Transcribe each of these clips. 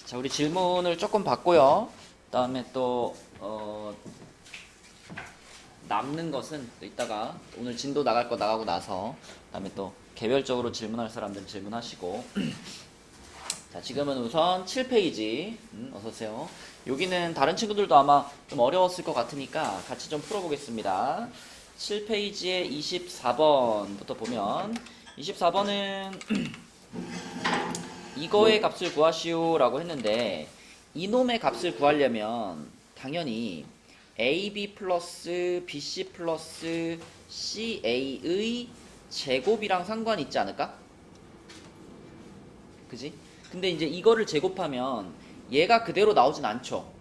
자, 우리 질문을 조금 봤고요. 그다음에 또 남는 것은 또 이따가 오늘 진도 나갈 거 나가고 나서 그다음에 또 개별적으로 질문할 사람들 질문하시고 자, 지금은 우선 7페이지 어서 오세요. 여기는 다른 친구들도 아마 좀 어려웠을 것 같으니까 같이 좀 풀어보겠습니다. 7페이지의 24번부터 보면 24번은 이거의 값을 구하시오 라고 했는데 이놈의 값을 구하려면 당연히 AB 플러스 BC 플러스 CA의 제곱이랑 상관이 있지 않을까? 그지? 근데 이제 이거를 제곱하면 얘가 그대로 나오진 않죠.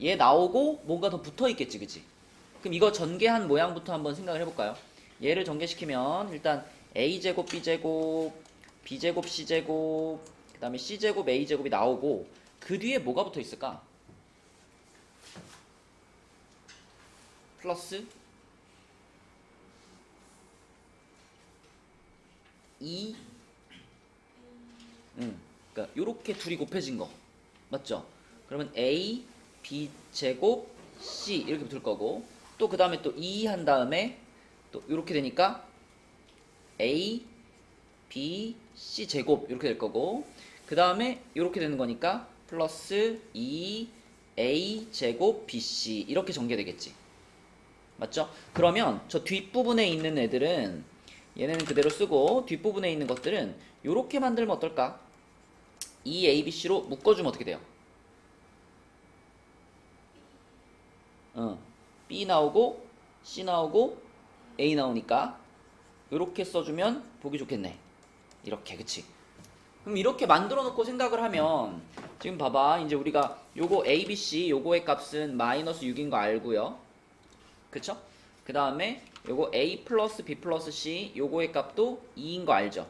얘 나오고 뭔가 더 붙어 있겠지, 그지? 그럼 이거 전개한 모양부터 한번 생각을 해볼까요? 얘를 전개시키면 일단 A제곱 B제곱 B제곱 C제곱 그 다음에 C제곱 A제곱이 나오고 그 뒤에 뭐가 붙어 있을까? 플러스 2 그러니까 요렇게 둘이 곱해진 거 맞죠? 그러면 A, B 제곱, C 이렇게 붙을 거고 또 그 다음에 또 2 한 다음에 또 요렇게 되니까 A, B, C 제곱 이렇게 될 거고 그 다음에 요렇게 되는 거니까 플러스 2 A 제곱 BC 이렇게 전개되겠지 맞죠? 그러면 저 뒷부분에 있는 애들은 얘네는 그대로 쓰고 뒷부분에 있는 것들은 요렇게 만들면 어떨까? 2ABC로 묶어주면 어떻게 돼요? B 나오고 C 나오고 A 나오니까 이렇게 써주면 보기 좋겠네. 이렇게 그치? 그럼 이렇게 만들어 놓고 생각을 하면 지금 봐봐 이제 우리가 요거 ABC 요거의 값은 마이너스 6인 거 알고요. 그쵸? 그 다음에 요거 A 플러스 B 플러스 C 요거의 값도 2인 거 알죠?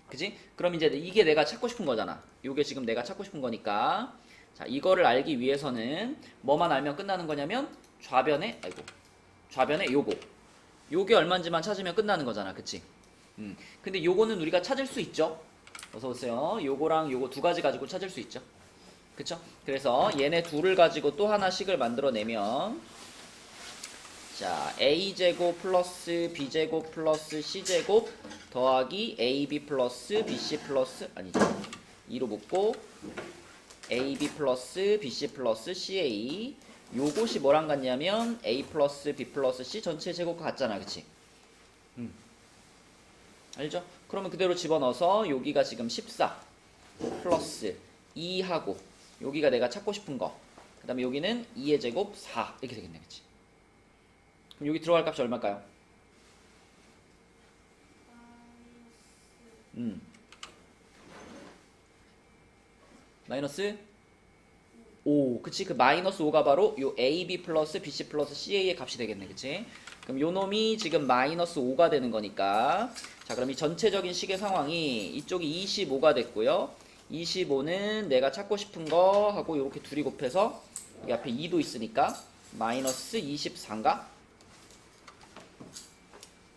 그지? 그럼 이제 이게 내가 찾고 싶은 거잖아. 요게 지금 내가 찾고 싶은 거니까 자 이거를 알기 위해서는 뭐만 알면 끝나는 거냐면 좌변에 요거 요게 얼마인지만 찾으면 끝나는 거잖아. 그치? 근데 요거는 우리가 찾을 수 있죠? 어서오세요. 요거랑 요거 두 가지 가지고 찾을 수 있죠? 그쵸? 그래서 얘네 둘을 가지고 또 하나씩을 만들어내면 자 A제곱 플러스 B제곱 플러스 C제곱 더하기 AB 플러스 BC 플러스 아니죠 2로 묶고 AB 플러스 BC 플러스 CA 요것이 뭐랑 같냐면 A 플러스 B 플러스 C 전체 제곱과 같잖아 그치? 알죠? 그러면 그대로 집어넣어서 여기가 지금 14 플러스 2하고 여기가 내가 찾고 싶은 거 그 다음에 여기는 2의 제곱 4 이렇게 되겠네 그치? 그럼 여기 들어갈 값이 얼마일까요? 마이너스 5 그치? 그 마이너스 5가 바로 요 AB 플러스 BC 플러스 CA의 값이 되겠네 그치? 그럼 요 놈이 지금 마이너스 5가 되는 거니까 자 그럼 이 전체적인 식의 상황이 이쪽이 25가 됐고요 25는 내가 찾고 싶은 거 하고 이렇게 둘이 곱해서 여기 앞에 2도 있으니까 마이너스 24인가?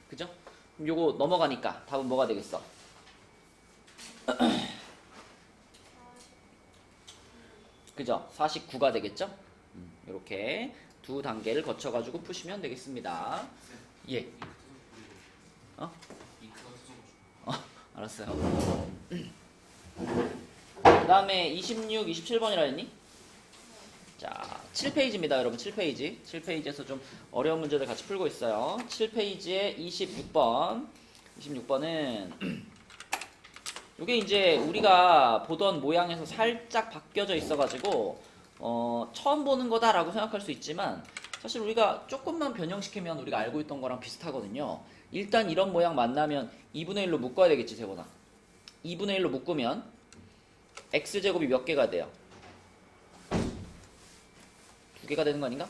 그죠? 그럼 요거 넘어가니까 답은 뭐가 되겠어? 그죠? 49가 되겠죠? 이렇게 두 단계를 거쳐가지고 푸시면 되겠습니다. 예. 어? 알았어요. 그 다음에 26, 27번이라 했니? 자, 7페이지입니다, 여러분. 7페이지. 7페이지에서 좀 어려운 문제들 같이 풀고 있어요. 7페이지에 26번. 26번은 이게 이제 우리가 보던 모양에서 살짝 바뀌어져 있어가지고 처음 보는 거다라고 생각할 수 있지만 사실 우리가 조금만 변형시키면 우리가 알고 있던 거랑 비슷하거든요. 일단 이런 모양 만나면 2분의 1로 묶어야 되겠지, 세번아. 2분의 1로 묶으면 x제곱이 몇 개가 돼요? 2개가 되는 거 아닌가?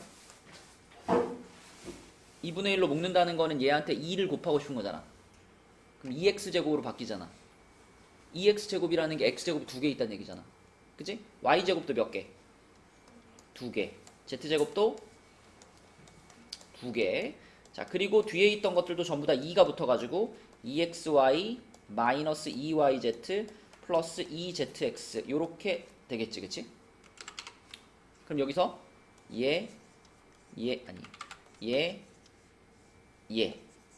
2분의 1로 묶는다는 거는 얘한테 2를 곱하고 싶은 거잖아. 그럼 2x제곱으로 바뀌잖아. 2x제곱이라는 게 x제곱이 2개 있다는 얘기잖아. 그치? y제곱도 몇 개? 2개. z제곱도 2개. 자, 그리고 뒤에 있던 것들도 전부 다 2가 붙어가지고 2xy 마이너스 2yz 플러스 2zx 요렇게 되겠지, 그치? 그럼 여기서 얘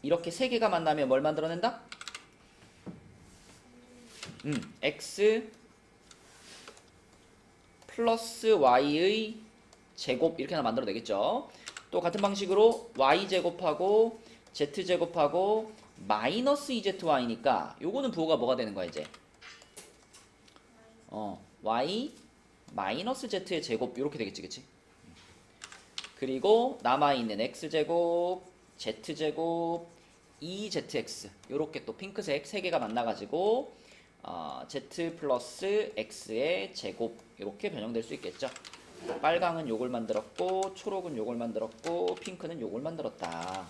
이렇게 세 개가 만나면 뭘 만들어낸다? x 플러스 y의 제곱 이렇게 하나 만들어내겠죠. 또 같은 방식으로 y제곱하고 z제곱하고 마이너스 2zy니까 요거는 부호가 뭐가 되는 거야 이제? y 마이너스 z의 제곱 이렇게 되겠지, 그치? 그리고 남아있는 x제곱, z제곱, 2zx 요렇게 또 핑크색 3개가 만나가지고 z 플러스 x의 제곱 이렇게 변형될 수 있겠죠. 빨강은 요걸 만들었고 초록은 요걸 만들었고 핑크는 요걸 만들었다.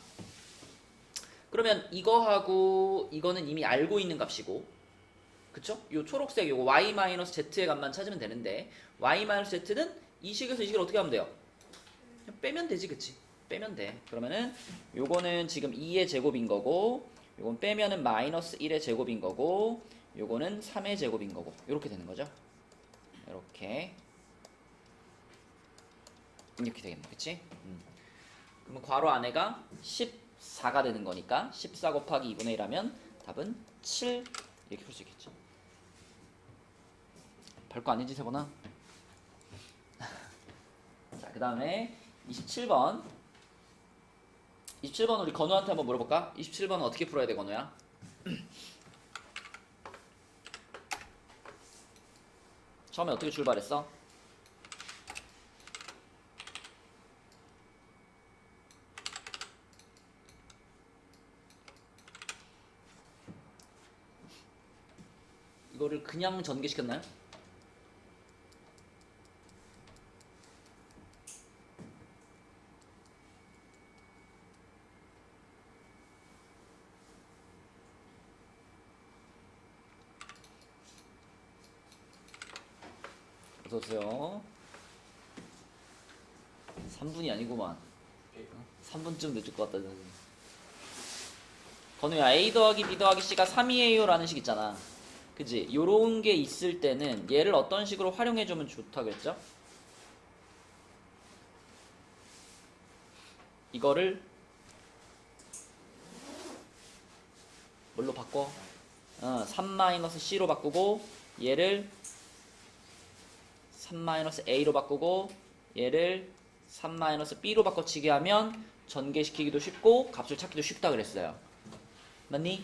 그러면 이거하고 이거는 이미 알고 있는 값이고, 그쵸? 요 초록색 요거 y-z의 값만 찾으면 되는데 y-z는 이 식에서 이 식을 어떻게 하면 돼요? 그냥 빼면 되지, 그치? 빼면 돼. 그러면은 요거는 지금 2의 제곱인 거고 요건 빼면은 마이너스 1의 제곱인 거고 요거는 3의 제곱인 거고 이렇게 되는 거죠. 이렇게 되겠네, 그치? 그러면 괄호 안에가 14가 되는 거니까 14 곱하기 2분의 1 하면 답은 7 이렇게 풀 수 있겠죠. 별거 아니지, 세번아? 자, 그 다음에 27번 우리 건우한테 한번 물어볼까? 27번은 어떻게 풀어야 돼, 건우야? 처음에 어떻게 출발했어? 이거를 그냥 전개시켰나요? 어서오세요. 3분이 아니구만. 3분쯤 늦을 것 같다. 건우야, A 더하기 B 더하기 C가 3이에요 라는 식 있잖아. 그치? 요런 게 있을 때는 얘를 어떤 식으로 활용해주면 좋다 그랬죠? 이거를 뭘로 바꿔? 3-C로 바꾸고 얘를 3-A로 바꾸고 얘를 3-B로 바꿔치기 하면 전개시키기도 쉽고 값을 찾기도 쉽다 그랬어요. 맞니?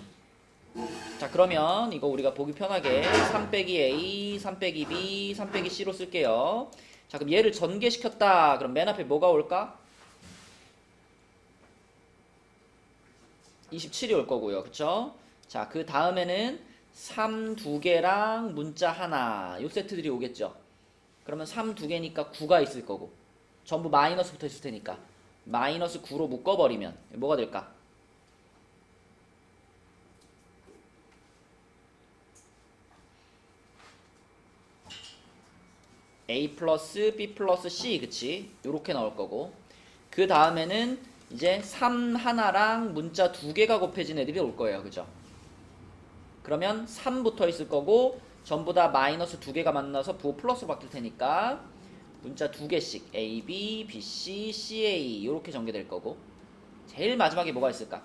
자, 그러면 이거 우리가 보기 편하게 3 빼기 A, 3 빼기 B, 3 빼기 C로 쓸게요. 자, 그럼 얘를 전개시켰다. 그럼 맨 앞에 뭐가 올까? 27이 올 거고요. 그쵸? 자, 그 다음에는 3 2개랑 문자 하나 요 세트들이 오겠죠. 그러면 3 2개니까 9가 있을 거고 전부 마이너스 붙어 있을 테니까 마이너스 9로 묶어버리면 뭐가 될까? A 플러스 B 플러스 C, 그치? 요렇게 나올 거고 그 다음에는 이제 3 하나랑 문자 2개가 곱해진 애들이 올 거예요. 그죠? 그러면 3 붙어 있을 거고 전부 다 마이너스 2개가 만나서 부호 플러스로 바뀔 테니까 문자 2개씩 A, B, B, C, C, A 요렇게 전개될 거고 제일 마지막에 뭐가 있을까?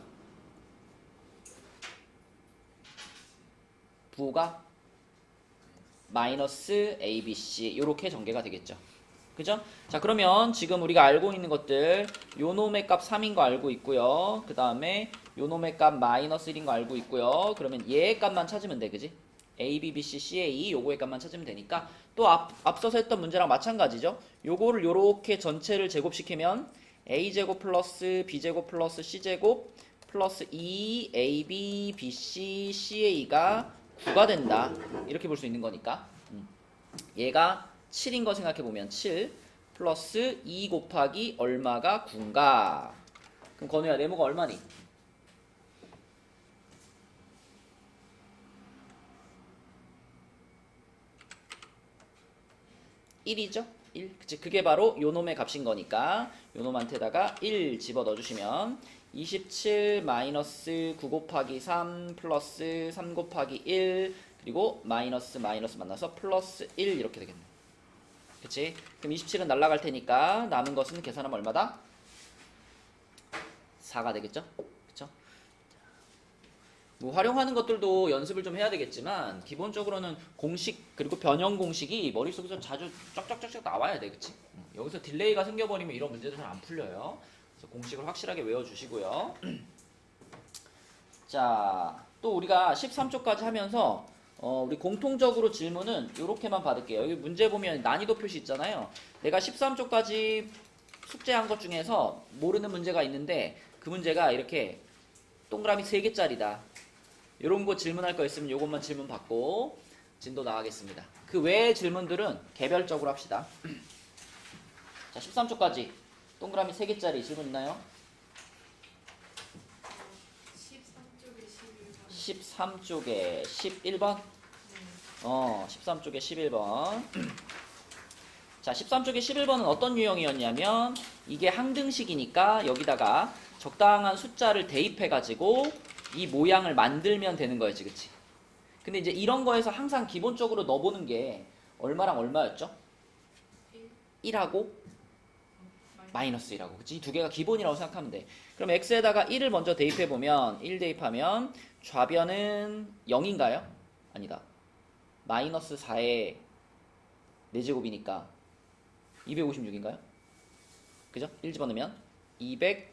부호가 마이너스 A, B, C 요렇게 전개가 되겠죠. 그죠? 자, 그러면 지금 우리가 알고 있는 것들 요 놈의 값 3인 거 알고 있고요. 그 다음에 요 놈의 값 마이너스 1인 거 알고 있고요. 그러면 얘의 값만 찾으면 돼, 그지? A, B, B, C, C, A 요거의 값만 찾으면 되니까 또 앞서서 했던 문제랑 마찬가지죠. 요거를 요렇게 전체를 제곱시키면 A제곱 플러스 B제곱 플러스 C제곱 플러스 2AB, BC, CA가 9가 된다. 이렇게 볼 수 있는 거니까 얘가 7인 거 생각해보면 7 플러스 2 곱하기 얼마가 9인가? 그럼 건우야, 네모가 얼마니? 1이죠? 1. 그치? 그게 바로 요 놈의 값인 거니까 요 놈한테다가 1 집어 넣어주시면 27 마이너스 9 곱하기 3 플러스 3 곱하기 1, 그 그리고 마이너스 마이너스 만나서 플러스 1 이렇게 되겠네. 그치? 그럼 27은 날라갈 테니까 남은 것은 계산하면 얼마다? 4가 되겠죠? 그쵸? 뭐 활용하는 것들도 연습을 좀 해야 되겠지만 기본적으로는 공식 그리고 변형 공식이 머릿속에서 자주 쫙쫙쫙쫙 나와야 돼. 그치? 여기서 딜레이가 생겨버리면 이런 문제도 잘 안 풀려요. 그래서 공식을 확실하게 외워주시고요. 자, 또 우리가 13쪽까지 하면서 우리 공통적으로 질문은 이렇게만 받을게요. 여기 문제 보면 난이도 표시 있잖아요. 내가 13쪽까지 숙제한 것 중에서 모르는 문제가 있는데 그 문제가 이렇게 동그라미 3개짜리다. 이런 거 질문할 거 있으면 이것만 질문 받고 진도 나가겠습니다. 그 외의 질문들은 개별적으로 합시다. 자, 13쪽까지 동그라미 3개짜리 질문 있나요? 13쪽에 11번? 13쪽에 11번. 자, 13쪽에 11번은 어떤 유형이었냐면 이게 항등식이니까 여기다가 적당한 숫자를 대입해가지고 이 모양을 만들면 되는 거였지, 그치? 근데 이제 이런 거에서 항상 기본적으로 넣어보는 게 얼마랑 얼마였죠? 1하고 마이너스 1하고, 그치? 이 두 개가 기본이라고 생각하면 돼. 그럼 x에다가 1을 먼저 대입해보면 1 대입하면 좌변은 0인가요? 아니다. 마이너스 4의 4제곱이니까 256인가요? 그죠? 1 집어넣으면 256.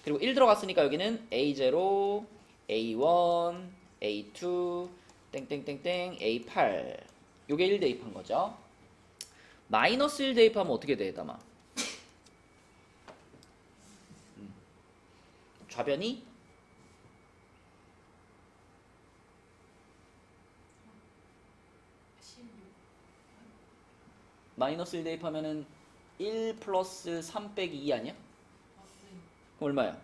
그리고 1 들어갔으니까 여기는 A0, A1, A2, 땡땡땡땡, A8. 요게 1 대입한 거죠. 마이너스 1 대입하면 어떻게 돼, 담아? 좌변이 마이너스 1 대입하면은 1 플러스 3 빼기 2 아니야? 그럼 얼마야?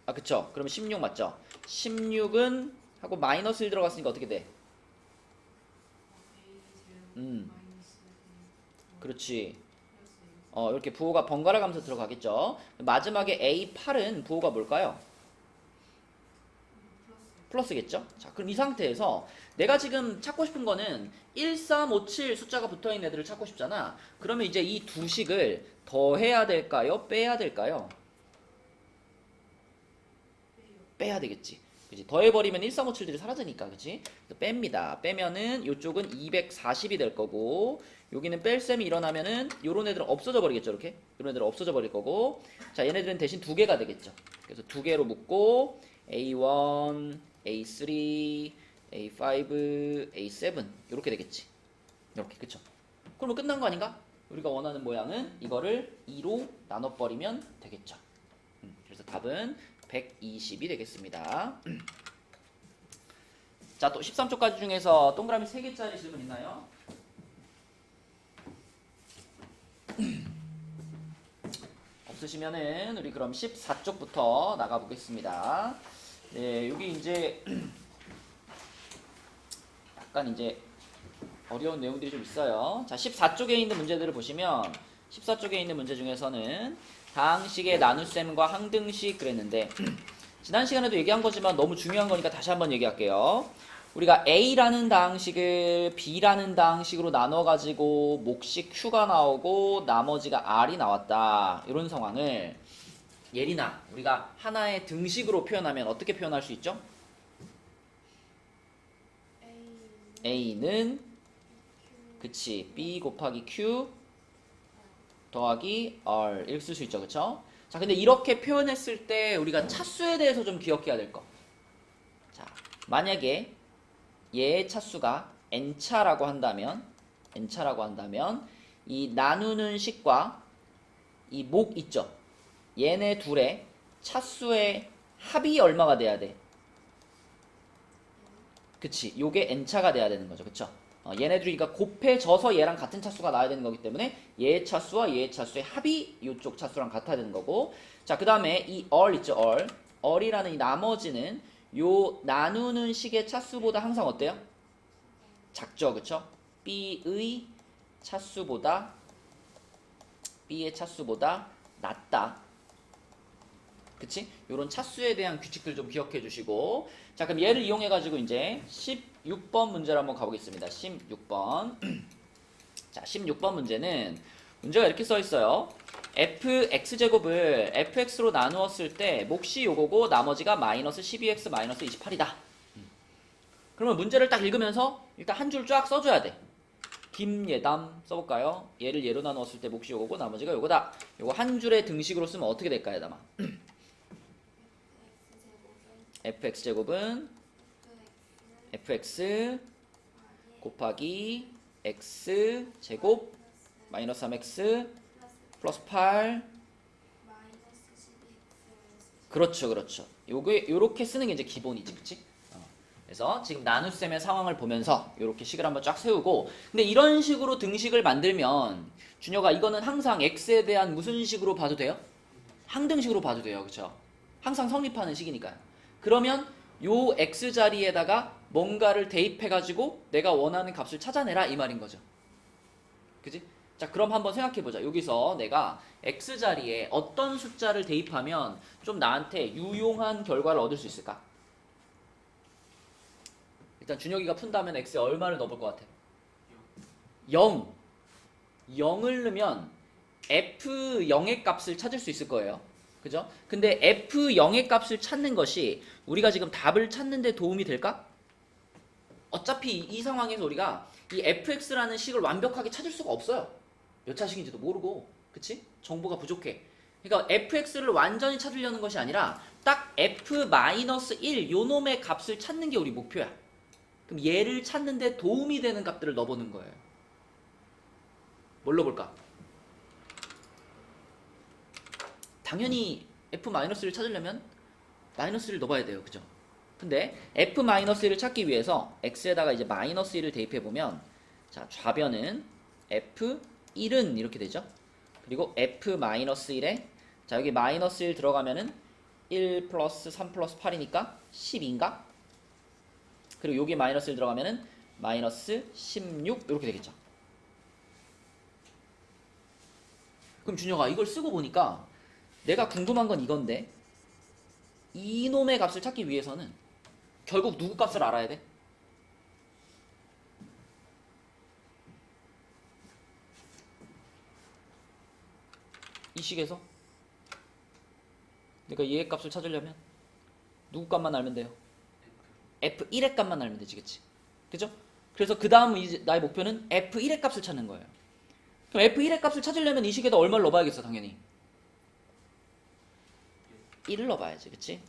아, 그쵸. 그러면 16 맞죠? 16은 하고 마이너스 1 들어갔으니까 어떻게 돼? 그렇지. 이렇게 부호가 번갈아 가면서 들어가겠죠. 마지막에 A8은 부호가 뭘까요? 플러스겠죠? 자, 그럼 이 상태에서 내가 지금 찾고 싶은 거는 1, 3, 5, 7 숫자가 붙어있는 애들을 찾고 싶잖아. 그러면 이제 이 두 식을 더해야 될까요? 빼야 될까요? 빼야 되겠지. 그치? 더해버리면 1, 3, 5, 7들이 사라지니까, 그치? 그래서 뺍니다. 빼면은 이쪽은 240이 될 거고, 여기는 뺄셈이 일어나면은 요런 애들은 없어져 버리겠죠, 이렇게? 요런 애들은 없어져 버릴 거고, 자, 얘네들은 대신 두 개가 되겠죠. 그래서 두 개로 묶고, A1, A3, A5, A7 이렇게 되겠지. 이렇게, 그쵸? 그러면 끝난 거 아닌가? 우리가 원하는 모양은 이거를 2로 나눠버리면 되겠죠. 그래서 답은 120이 되겠습니다. 자, 또 13쪽까지 중에서 동그라미 3개짜리 질문 있나요? 없으시면은 우리 그럼 14쪽부터 나가보겠습니다. 네, 여기 이제 약간 이제 어려운 내용들이 좀 있어요. 자, 14쪽에 있는 문제들을 보시면 14쪽에 있는 문제 중에서는 다항식의 나눗셈과 항등식 그랬는데 지난 시간에도 얘기한 거지만 너무 중요한 거니까 다시 한번 얘기할게요. 우리가 A라는 다항식을 B라는 다항식으로 나눠가지고 몫이 Q가 나오고 나머지가 R이 나왔다. 이런 상황을 예리나 우리가 하나의 등식으로 표현하면 어떻게 표현할 수 있죠? A는 그치 B 곱하기 Q 더하기 R 이렇게 쓸 수 있죠, 그쵸? 자, 근데 이렇게 표현했을 때 우리가 차수에 대해서 좀 기억해야 될 거. 자, 만약에 얘의 차수가 n차라고 한다면 이 나누는 식과 이 목 있죠? 얘네 둘의 차수의 합이 얼마가 돼야 돼? 그치, 요게 n차가 돼야 되는 거죠, 그쵸? 얘네들이 그러니까 곱해져서 얘랑 같은 차수가 나와야 되는 거기 때문에 얘의 차수와 얘의 차수의 합이 이쪽 차수랑 같아야 되는 거고, 자, 그 다음에 이 얼 있죠, 얼이라는 이 나머지는 요 나누는 식의 차수보다 항상 어때요? 작죠, 그쵸? B의 차수보다 낮다. 그치? 요런 차수에 대한 규칙들 좀 기억해 주시고. 자, 그럼 얘를 이용해 가지고 이제 16번 문제를 한번 가보겠습니다. 16번. 자, 16번 문제는 문제가 이렇게 써 있어요. fx제곱을 fx로 나누었을 때 몫이 요거고 나머지가 마이너스 12x 마이너스 28이다. 그러면 문제를 딱 읽으면서 일단 한 줄 쫙 써줘야 돼. 김예담 써볼까요? 얘를 얘로 나누었을 때 몫이 요거고 나머지가 요거다. 요거 한 줄의 등식으로 쓰면 어떻게 될까요, 예담아? fx제곱은 fx 곱하기 x제곱 마이너스 3x 플러스 8 그렇죠 그렇죠. 요렇게 쓰는 게 이제 기본이지, 그치? 그래서 지금 나눗셈의 상황을 보면서 이렇게 식을 한번 쫙 세우고, 근데 이런 식으로 등식을 만들면 준혁아 이거는 항상 x에 대한 무슨 식으로 봐도 돼요? 항등식으로 봐도 돼요, 그쵸? 항상 성립하는 식이니까요. 그러면 요 x 자리에다가 뭔가를 대입해가지고 내가 원하는 값을 찾아내라 이 말인 거죠. 그지? 자, 그럼 한번 생각해보자. 여기서 내가 x 자리에 어떤 숫자를 대입하면 좀 나한테 유용한 결과를 얻을 수 있을까? 일단 준혁이가 푼다면 x에 얼마를 넣어볼 것 같아? 0. 0을 넣으면 f0의 값을 찾을 수 있을 거예요. 그죠? 근데 f0의 값을 찾는 것이 우리가 지금 답을 찾는 데 도움이 될까? 어차피 이 상황에서 우리가 이 fx라는 식을 완벽하게 찾을 수가 없어요. 몇 차식인지도 모르고, 그치? 정보가 부족해. 그러니까 fx를 완전히 찾으려는 것이 아니라 딱 f-1 요 놈의 값을 찾는 게 우리 목표야. 그럼 얘를 찾는 데 도움이 되는 값들을 넣어보는 거예요. 뭘 넣어볼까? 당연히 f-를 찾으려면 마이너스를 넣어봐야 돼요. 그죠? 근데 f-1을 찾기 위해서 x에다가 이제 마이너스 1을 대입해보면, 자, 좌변은 f1은 이렇게 되죠. 그리고 f-1에 자, 여기 마이너스 1 들어가면은 1 플러스 3 플러스 8이니까 10인가? 그리고 여기 마이너스 1 들어가면은 마이너스 16 이렇게 되겠죠. 그럼 준혁아 이걸 쓰고 보니까 내가 궁금한 건 이건데, 이놈의 값을 찾기 위해서는 결국 누구 값을 알아야 돼? 이 식에서 내가 얘의 값을 찾으려면 누구 값만 알면 돼요? f1의 값만 알면 되지, 그치? 그죠? 그래서 그 다음 이제 나의 목표는 f1의 값을 찾는 거예요. 그럼 f1의 값을 찾으려면 이 식에다 얼마를 넣어봐야겠어, 당연히. 1을 넣어봐야지, 그치?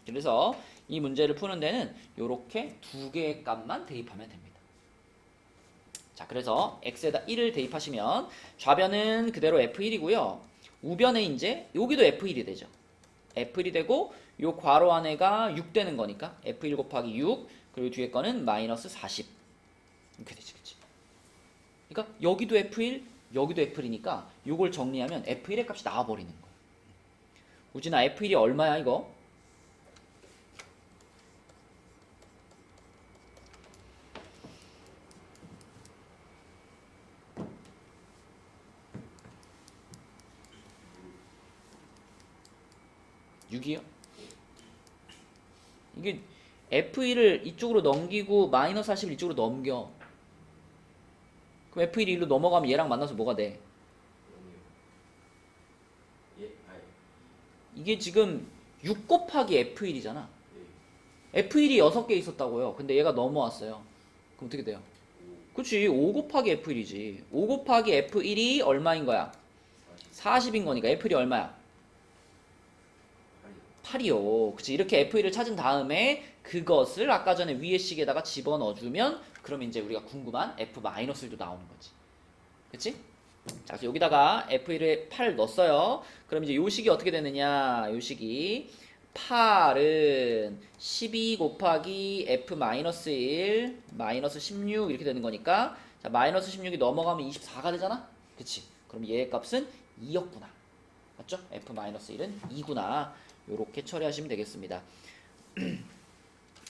그래서 이 문제를 푸는 데는 요렇게 두 개의 값만 대입하면 됩니다. 자, 그래서 x에다 1을 대입하시면 좌변은 그대로 f1이고요. 우변에 이제 여기도 f1이 되죠. f1이 되고 요 괄호 안에가 6 되는 거니까 f1 곱하기 6, 그리고 뒤에 거는 마이너스 40 이렇게 되지, 그치? 그러니까 여기도 f1, 여기도 f1이니까 요걸 정리하면 f1의 값이 나와버리는 거야. 우진아 f1이 얼마야 이거? (6이요) 이게 f1을 이쪽으로 넘기고 마이너스 40을 이쪽으로 넘겨. 그럼 f1이 일로 넘어가면 얘랑 만나서 뭐가 돼? 이게 지금 6 곱하기 f1이잖아. f1이 6개 있었다고요. 근데 얘가 넘어왔어요. 그럼 어떻게 돼요? 그치, 5 곱하기 f1이지. 5 곱하기 f1이 얼마인 거야? 40인 거니까 f1이 얼마야? 8이요. 그치, 이렇게 f1을 찾은 다음에 그것을 아까 전에 위에 식에다가 집어넣어주면 그럼 이제 우리가 궁금한 f-1도 나오는 거지. 그치? 자, 그래서 여기다가 f1에 8 넣었어요. 그럼 이제 요 식이 어떻게 되느냐? 요 식이 8은 12 곱하기 f-1 마이너스 16 이렇게 되는 거니까, 자, 마이너스 16이 넘어가면 24가 되잖아? 그치? 그럼 얘의 값은 2였구나. 맞죠? f-1은 2구나. 요렇게 처리하시면 되겠습니다.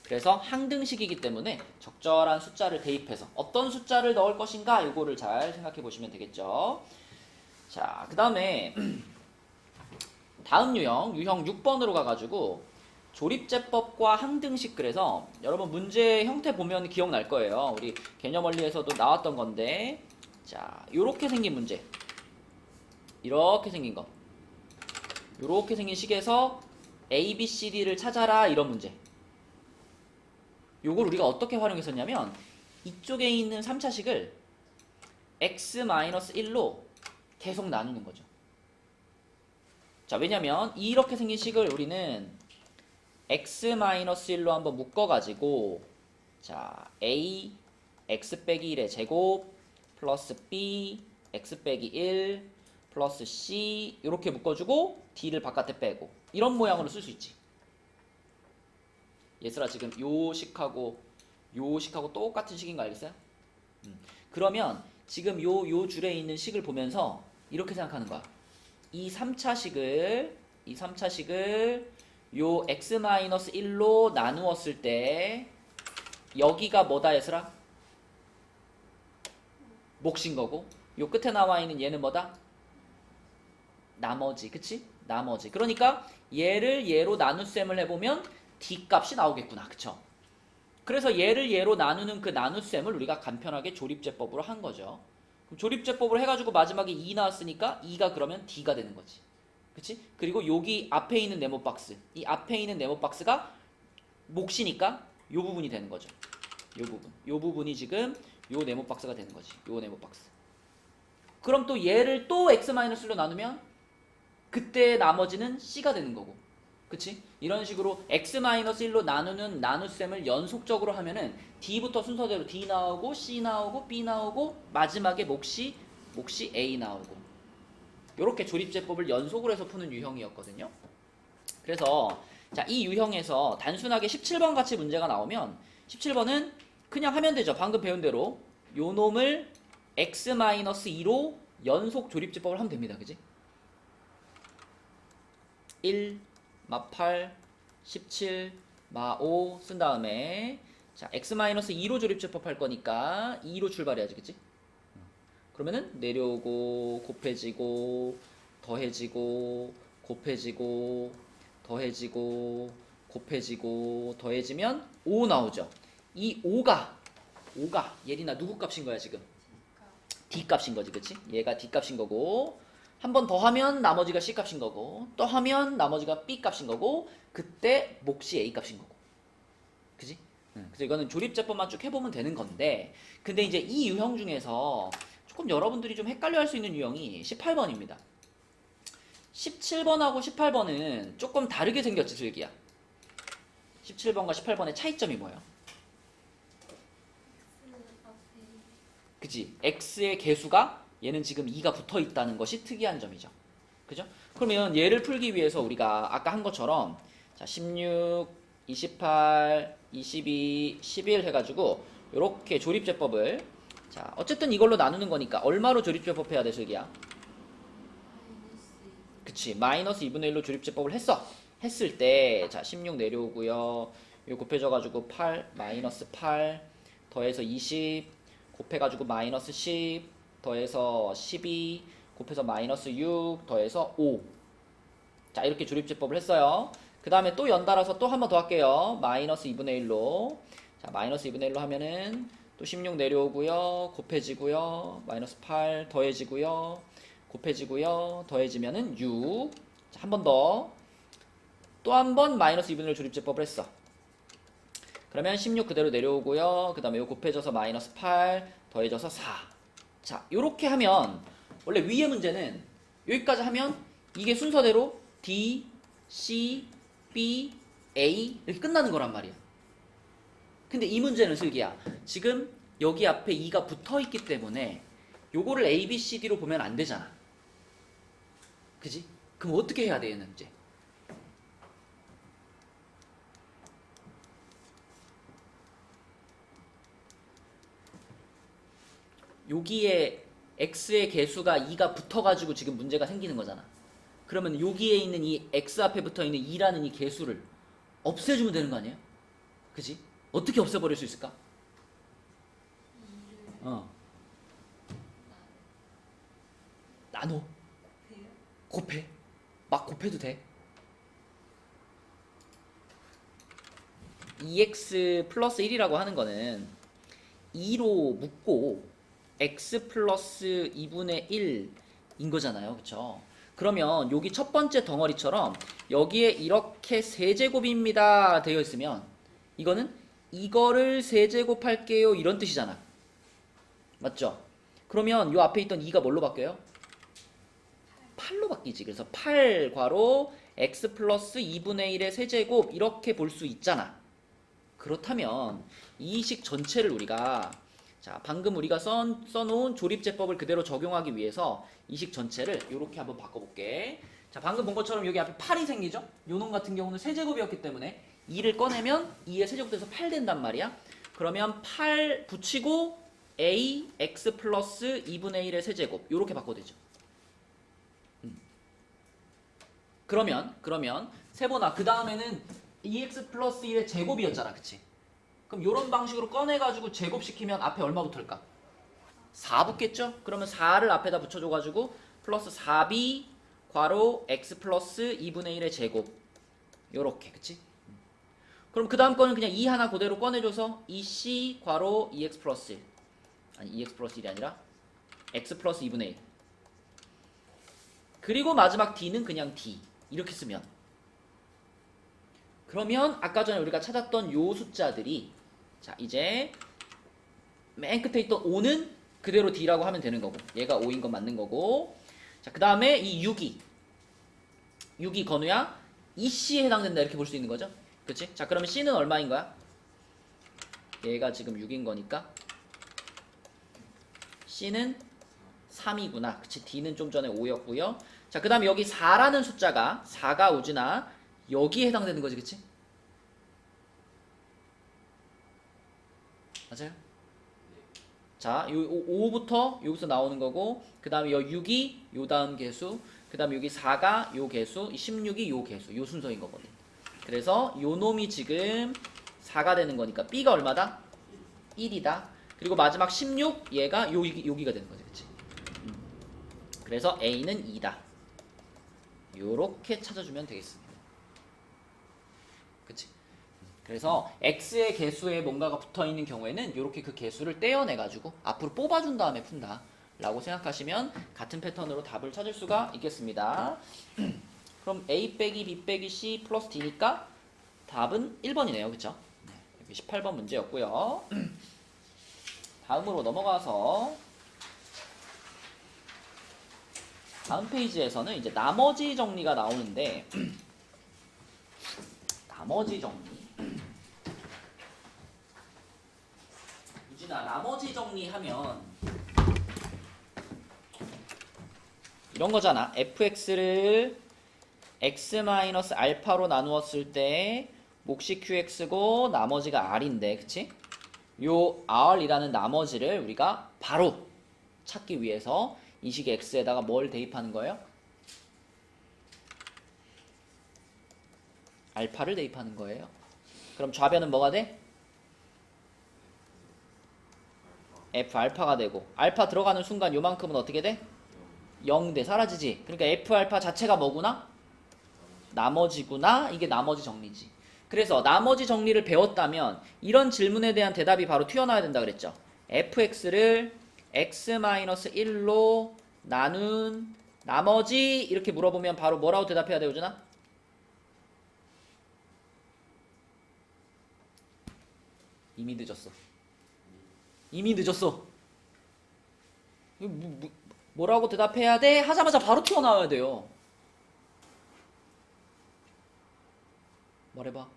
그래서 항등식이기 때문에 적절한 숫자를 대입해서 어떤 숫자를 넣을 것인가 요거를 잘 생각해 보시면 되겠죠. 자, 그 다음에 다음 유형 6번으로 가가지고 조립제법과 항등식. 그래서 여러분 문제 형태 보면 기억날 거예요. 우리 개념 원리에서도 나왔던 건데, 자, 요렇게 생긴 문제, 이렇게 생긴 거, 요렇게 생긴 식에서 A, B, C, D를 찾아라, 이런 문제. 요걸 우리가 어떻게 활용했었냐면 이쪽에 있는 3차식을 x-1로 계속 나누는 거죠. 자, 왜냐면 이렇게 생긴 식을 우리는 x-1로 한번 묶어가지고, 자, a x 빼기 1의 제곱 플러스 b x 빼기 1 플러스 c 이렇게 묶어주고 d를 바깥에 빼고, 이런 모양으로 쓸 수 있지. 얘들아, 지금 요 식하고 똑같은 식인 거 알겠어요? 그러면 지금 요 줄에 있는 식을 보면서 이렇게 생각하는 거야. 이 3차식을 요 x-1로 나누었을 때 여기가 뭐다 얘들아? 몫인 거고, 요 끝에 나와 있는 얘는 뭐다? 나머지. 그치? 나머지. 그러니까 얘를 얘로 나눗셈을 해보면 d 값이 나오겠구나. 그쵸? 그래서 얘를 얘로 나누는 그 나눗셈을 우리가 간편하게 조립제법으로 한 거죠. 그럼 조립제법으로 해가지고 마지막에 2 나왔으니까 2가 그러면 d가 되는 거지. 그치? 그리고 여기 앞에 있는 네모 박스, 이 앞에 있는 네모 박스가 몫이니까 요 부분이 되는 거죠. 요 부분이 지금 요 네모 박스가 되는 거지. 요 네모 박스. 그럼 또 얘를 또 x-로 나누면 그때 나머지는 c가 되는 거고. 그치? 이런 식으로 x-1로 나누는 나눗셈을 연속적으로 하면은 d부터 순서대로 d 나오고 c 나오고 b 나오고 마지막에 몫이 a 나오고, 요렇게 조립제법을 연속으로 해서 푸는 유형이었거든요. 그래서 자, 이 유형에서 단순하게 17번 같이 문제가 나오면 17번은 그냥 하면 되죠. 방금 배운 대로 요 놈을 x-2로 연속 조립제법을 하면 됩니다. 그지? 1 마 8, 17, 마 5 쓴 다음에, 자, x-2로 조립제법 할 거니까 2로 출발해야지. 그치? 그러면은 내려오고 곱해지고 더해지고 곱해지고 더해지고 곱해지고 더해지면 5 나오죠. 이 5가 예린아 누구 값인 거야 지금? d 값인 거지. 그치? 얘가 d 값인 거고, 한 번 더 하면 나머지가 c 값인 거고, 또 하면 나머지가 b 값인 거고, 그때 몫이 a 값인 거고. 그지? 그래서 이거는 조립제법만 쭉 해보면 되는 건데, 근데 이제 이 유형 중에서 조금 여러분들이 좀 헷갈려 할 수 있는 유형이 18번입니다. 17번하고 18번은 조금 다르게 생겼지, 슬기야. 17번과 18번의 차이점이 뭐예요? 그치? x의 개수가 얘는 지금 2가 붙어 있다는 것이 특이한 점이죠. 그죠? 그러면 얘를 풀기 위해서 우리가 아까 한 것처럼, 자, 16, 28, 22, 11 해가지고 이렇게 조립제법을, 자, 어쨌든 이걸로 나누는 거니까 얼마로 조립제법 해야 돼, 슬기야? 그치, 마이너스 2분의 1로 조립제법을 했을 때, 자, 16 내려오고요, 이거 곱해져가지고 8 마이너스 8 더해서 20 곱해가지고 마이너스 10 더해서 12 곱해서 마이너스 6 더해서 5. 자, 이렇게 조립제법을 했어요. 그 다음에 또 연달아서 또 한 번 더 할게요. 마이너스 2분의 1로. 자, 마이너스 2분의 1로 하면은 또 16 내려오고요, 곱해지고요, 마이너스 8 더해지고요, 곱해지고요, 더해지면은 6. 자, 한 번 더. 또 한 번 마이너스 2분의 1 조립제법을 했어. 그러면 16 그대로 내려오고요, 그 다음에 이거 곱해져서 마이너스 8 더해져서 4. 자, 요렇게 하면 원래 위의 문제는 여기까지 하면 이게 순서대로 D, C, B, A 이렇게 끝나는 거란 말이야. 근데 이 문제는 슬기야, 지금 여기 앞에 2가 붙어 있기 때문에 요거를 A, B, C, D로 보면 안 되잖아. 그지? 그럼 어떻게 해야 돼, 얘는 이제? 여기에 x의 개수가 2가 붙어가지고 지금 문제가 생기는 거잖아. 그러면 여기에 있는 이 x 앞에 붙어있는 2라는 이 개수를 없애주면 되는 거 아니에요? 그지? 어떻게 없애버릴 수 있을까? 나눠. 곱해. 막 곱해도 돼. 2x 플러스 1이라고 하는 거는 2로 묶고 x 플러스 2분의 1인 거잖아요. 그쵸? 그러면 여기 첫 번째 덩어리처럼 여기에 이렇게 세제곱입니다 되어 있으면 이거는 이거를 세제곱할게요 이런 뜻이잖아. 맞죠? 그러면 요 앞에 있던 2가 뭘로 바뀌어요? 8로 바뀌지. 그래서 8 괄호 x 플러스 2분의 1의 세제곱 이렇게 볼 수 있잖아. 그렇다면 이 식 전체를 우리가 자 방금 우리가 써놓은 조립제법을 그대로 적용하기 위해서 이 식 전체를 이렇게 한번 바꿔볼게. 자 방금 본 것처럼 여기 앞에 8이 생기죠? 요놈 같은 경우는 세제곱이었기 때문에 2를 꺼내면 2의 세제곱돼서 8 된단 말이야. 그러면 8 붙이고 a x 플러스 2분의 1의 세제곱 이렇게 바꿔도 되죠. 그러면 세번아 그 다음에는 2x 플러스 1의 제곱이었잖아. 그치? 그럼 이런 방식으로 꺼내가지고 제곱시키면 앞에 얼마 붙을까? 4 붙겠죠? 그러면 4를 앞에다 붙여줘가지고 플러스 4b 괄호 x 플러스 2분의 1의 제곱 요렇게. 그치? 그럼 그 다음 거는 그냥 2 하나 그대로 꺼내줘서 2c 괄호 2x 플러스 1 아니 2x 플러스 1이 아니라 x 플러스 2분의 1 그리고 마지막 d는 그냥 d 이렇게 쓰면 그러면 아까 전에 우리가 찾았던 요 숫자들이 자 이제 맨 끝에 있던 5는 그대로 d라고 하면 되는 거고 얘가 5인 건 맞는 거고 자 그 다음에 이 6이 건우야 이 c에 해당된다 이렇게 볼 수 있는 거죠. 그치? 자 그러면 c는 얼마인 거야? 얘가 지금 6인 거니까 c는 3이구나. 그치? d는 좀 전에 5였고요. 자 그 다음에 여기 4라는 숫자가 4가 우진아 여기에 해당되는 거지. 그치? 맞아요? 자, 요 5부터 여기서 나오는 거고 그 다음에 요 6이 요 다음 개수 그 다음에 여기 4가 요 개수 16이 요 개수 요 순서인 거거든. 그래서 요 놈이 지금 4가 되는 거니까 B가 얼마다? 1이다. 그리고 마지막 16 얘가 여기가 되는 거지. 그치? 그래서 A는 2다. 요렇게 찾아주면 되겠습니다. 그치? 그래서 X의 개수에 뭔가가 붙어있는 경우에는 이렇게 그 개수를 떼어내가지고 앞으로 뽑아준 다음에 푼다 라고 생각하시면 같은 패턴으로 답을 찾을 수가 있겠습니다. 그럼 A 빼기 B 빼기 C 플러스 D니까 답은 1번이네요. 그쵸? 네, 여기 18번 문제였고요. 다음으로 넘어가서 다음 페이지에서는 이제 나머지 정리가 나오는데 나머지 정리 유진아 나머지 정리하면 이런 거잖아. fx를 x-알파로 나누었을 때 몫이 qx고 나머지가 r인데 그치? 요 r이라는 나머지를 우리가 바로 찾기 위해서 이 식의 x에다가 뭘 대입하는 거예요? 알파를 대입하는 거예요. 그럼 좌변은 뭐가 돼? f 알파가 되고 알파 들어가는 순간 요만큼은 어떻게 돼? 0돼. 사라지지. 그러니까 f 알파 자체가 뭐구나? 나머지구나. 이게 나머지 정리지. 그래서 나머지 정리를 배웠다면 이런 질문에 대한 대답이 바로 튀어나와야 된다 그랬죠. fx를 x-1로 나눈 나머지 이렇게 물어보면 바로 뭐라고 대답해야 돼 요준아? 이미 늦었어. 이미 늦었어. 뭐라고 대답해야 돼? 하자마자 바로 튀어나와야 돼요. 말해봐.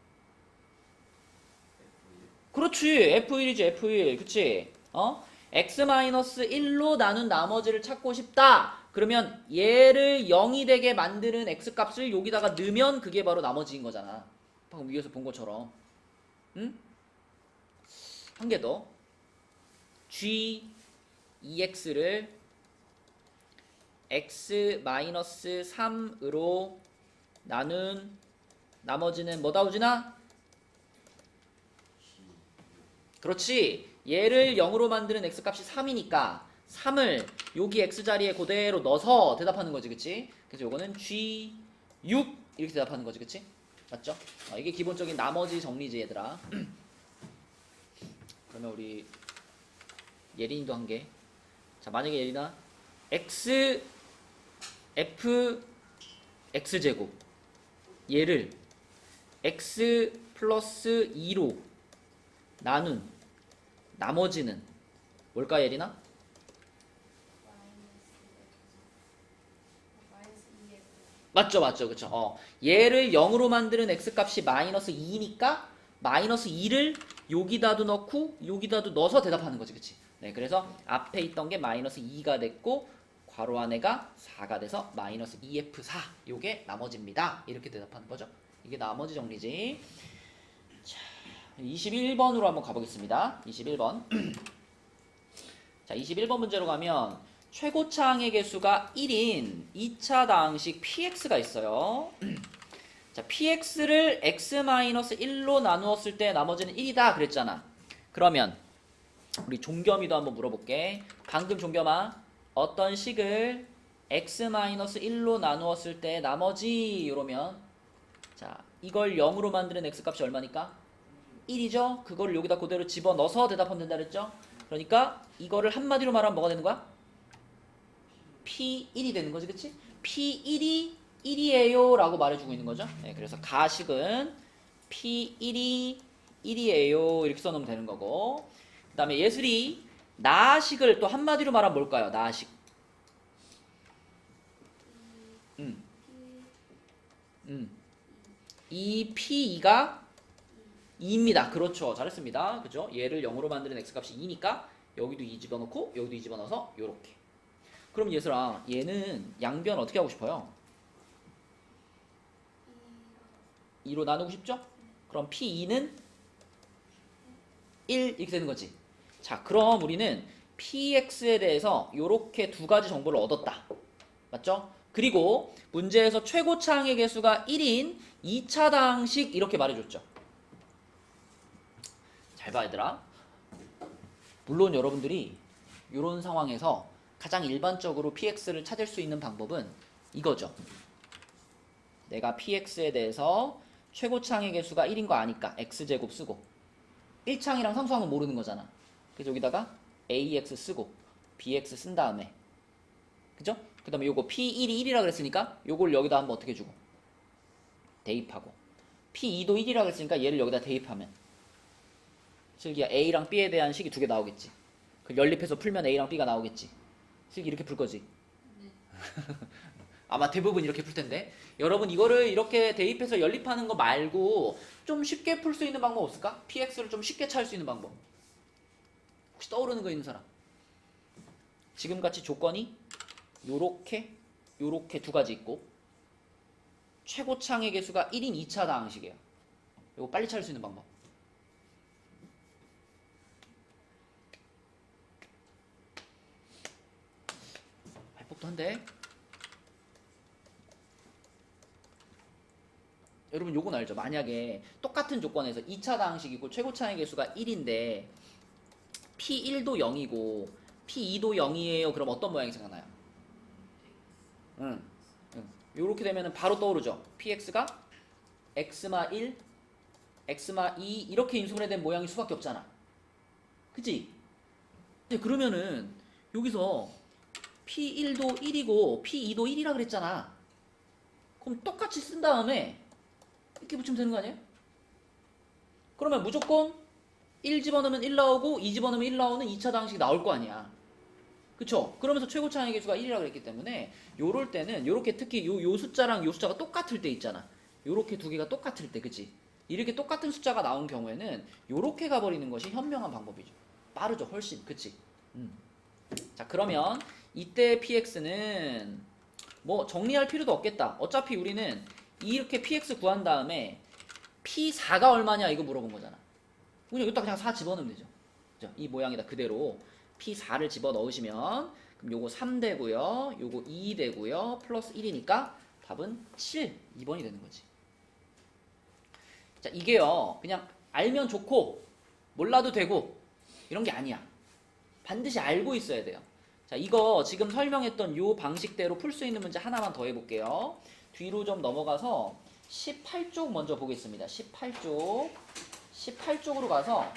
그렇지. F1이지 F1. 그치? x-1로 나눈 나머지를 찾고 싶다. 그러면 얘를 0이 되게 만드는 x값을 여기다가 넣으면 그게 바로 나머지인 거잖아. 방금 위에서 본 것처럼. 응? 한 개 더. g 2x를 x-3으로 나눈 나머지는 뭐다 우진아? 그렇지. 얘를 0으로 만드는 x값이 3이니까 3을 여기 x자리에 그대로 넣어서 대답하는 거지. 그치? 그래서 요거는 g 6 이렇게 대답하는 거지, 그치? 맞죠? 이게 기본적인 나머지 정리지, 얘들아. 그러면 우리 예린이도 한 개. 자, 만약에 예린아 x f x제곱 얘를 x 플러스 2로 나눈 나머지는 뭘까, 예린아? 맞죠, 그쵸. 얘를 0으로 만드는 x값이 마이너스 2니까 마이너스 2를 여기다도 넣고 여기다도 넣어서 대답하는 거지, 그치? 네, 그래서 앞에 있던 게 마이너스 2가 됐고 괄호 안에가 4가 돼서 마이너스 2f4 요게 나머지입니다. 이렇게 대답하는 거죠. 이게 나머지 정리지. 자, 21번으로 한번 가보겠습니다. 21번. 자, 21번 문제로 가면 최고차항의 개수가 1인 2차 다항식 px가 있어요. 자, px를 x-1로 나누었을 때 나머지는 1이다 그랬잖아. 그러면 우리 종겸이도 한번 물어볼게. 방금 종겸아, 어떤 식을 x-1로 나누었을 때 나머지 이러면, 자, 이걸 0으로 만드는 x값이 얼마니까? 1이죠? 그거를 여기다 그대로 집어넣어서 대답하면 된다 그랬죠? 그러니까 이거를 한마디로 말하면 뭐가 되는 거야? P1이 되는 거지, 그치? P1이 1이에요 라고 말해주고 있는 거죠. 네, 그래서 가식은 P1이 1이에요 이렇게 써놓으면 되는 거고, 그 다음에 예술이 나식을 또 한마디로 말하면 뭘까요? 나식. 이 P2가 2입니다. 그렇죠. 잘했습니다. 그죠? 얘를 0으로 만드는 x값이 2니까 여기도 2 집어넣고 여기도 2 집어넣어서 요렇게. 그럼 얘들아, 얘는 양변 어떻게 하고 싶어요? 2로 나누고 싶죠? 그럼 P2는 1 이렇게 되는 거지. 자, 그럼 우리는 PX에 대해서 요렇게 두 가지 정보를 얻었다. 맞죠? 그리고 문제에서 최고차항의 개수가 1인 2차 다항식 이렇게 말해줬죠. 잘 봐, 얘들아. 물론 여러분들이 이런 상황에서 가장 일반적으로 px를 찾을 수 있는 방법은 이거죠. 내가 px에 대해서 최고차항의 개수가 1인 거 아니까 x제곱 쓰고 1창이랑 상수항은 모르는 거잖아. 그래서 여기다가 ax 쓰고 bx 쓴 다음에, 그죠? 그 다음에 요거 p1이 1이라 그랬으니까 요걸 여기다 한번 어떻게 주고 대입하고, p2도 1이라 그랬으니까 얘를 여기다 대입하면 슬기야 a랑 b에 대한 식이 두 개 나오겠지. 그 연립해서 풀면 a랑 b가 나오겠지. 슬기 이렇게 풀 거지? 네. 아마 대부분 이렇게 풀 텐데, 여러분 이거를 이렇게 대입해서 연립하는 거 말고 좀 쉽게 풀 수 있는 방법 없을까? px를 좀 쉽게 찾을 수 있는 방법 혹시 떠오르는 거 있는 사람? 지금같이 조건이 요렇게 두 가지 있고 최고차항의 개수가 1인 2차 다항식이에요. 이거 빨리 찾을 수 있는 방법. 발법도 한데, 여러분 요건 알죠? 만약에 똑같은 조건에서 2차 다항식이고 최고차항의 개수가 1인데 P1도 0이고 P2도 0이에요. 그럼 어떤 모양이 생각나요? 요렇게 되면은 바로 떠오르죠? PX가 X마 1, X마 2 이렇게 인수분해된 모양일 수밖에 없잖아. 그치? 근데 그러면은 여기서 P1도 1이고 P2도 1이라 그랬잖아. 그럼 똑같이 쓴 다음에 이렇게 붙이면 되는 거 아니에요? 그러면 무조건 1 집어넣으면 1 나오고 2 집어넣으면 1 나오는 2차 다항식이 나올 거 아니야. 그쵸? 그러면서 최고차항의 개수가 1이라 그랬기 때문에 요럴 때는 요렇게 특히 요 숫자랑 요 숫자가 똑같을 때 있잖아. 요렇게 두 개가 똑같을 때, 그치? 이렇게 똑같은 숫자가 나온 경우에는 요렇게 가버리는 것이 현명한 방법이죠. 빠르죠, 훨씬. 그치? 자, 그러면 이때 px는 뭐 정리할 필요도 없겠다. 어차피 우리는 이렇게 px 구한 다음에 p4가 얼마냐 이거 물어본 거잖아. 그냥 여기다 그냥 4 집어넣으면 되죠. 그죠? 이 모양에다 그대로 P4를 집어넣으시면 그럼 요거 3 되고요. 요거 2 되고요. 플러스 1이니까 답은 7, 2번이 되는 거지. 자, 이게요. 그냥 알면 좋고 몰라도 되고 이런 게 아니야. 반드시 알고 있어야 돼요. 자, 이거 지금 설명했던 요 방식대로 풀 수 있는 문제 하나만 더 해볼게요. 뒤로 좀 넘어가서 18쪽 먼저 보겠습니다. 18쪽으로 가서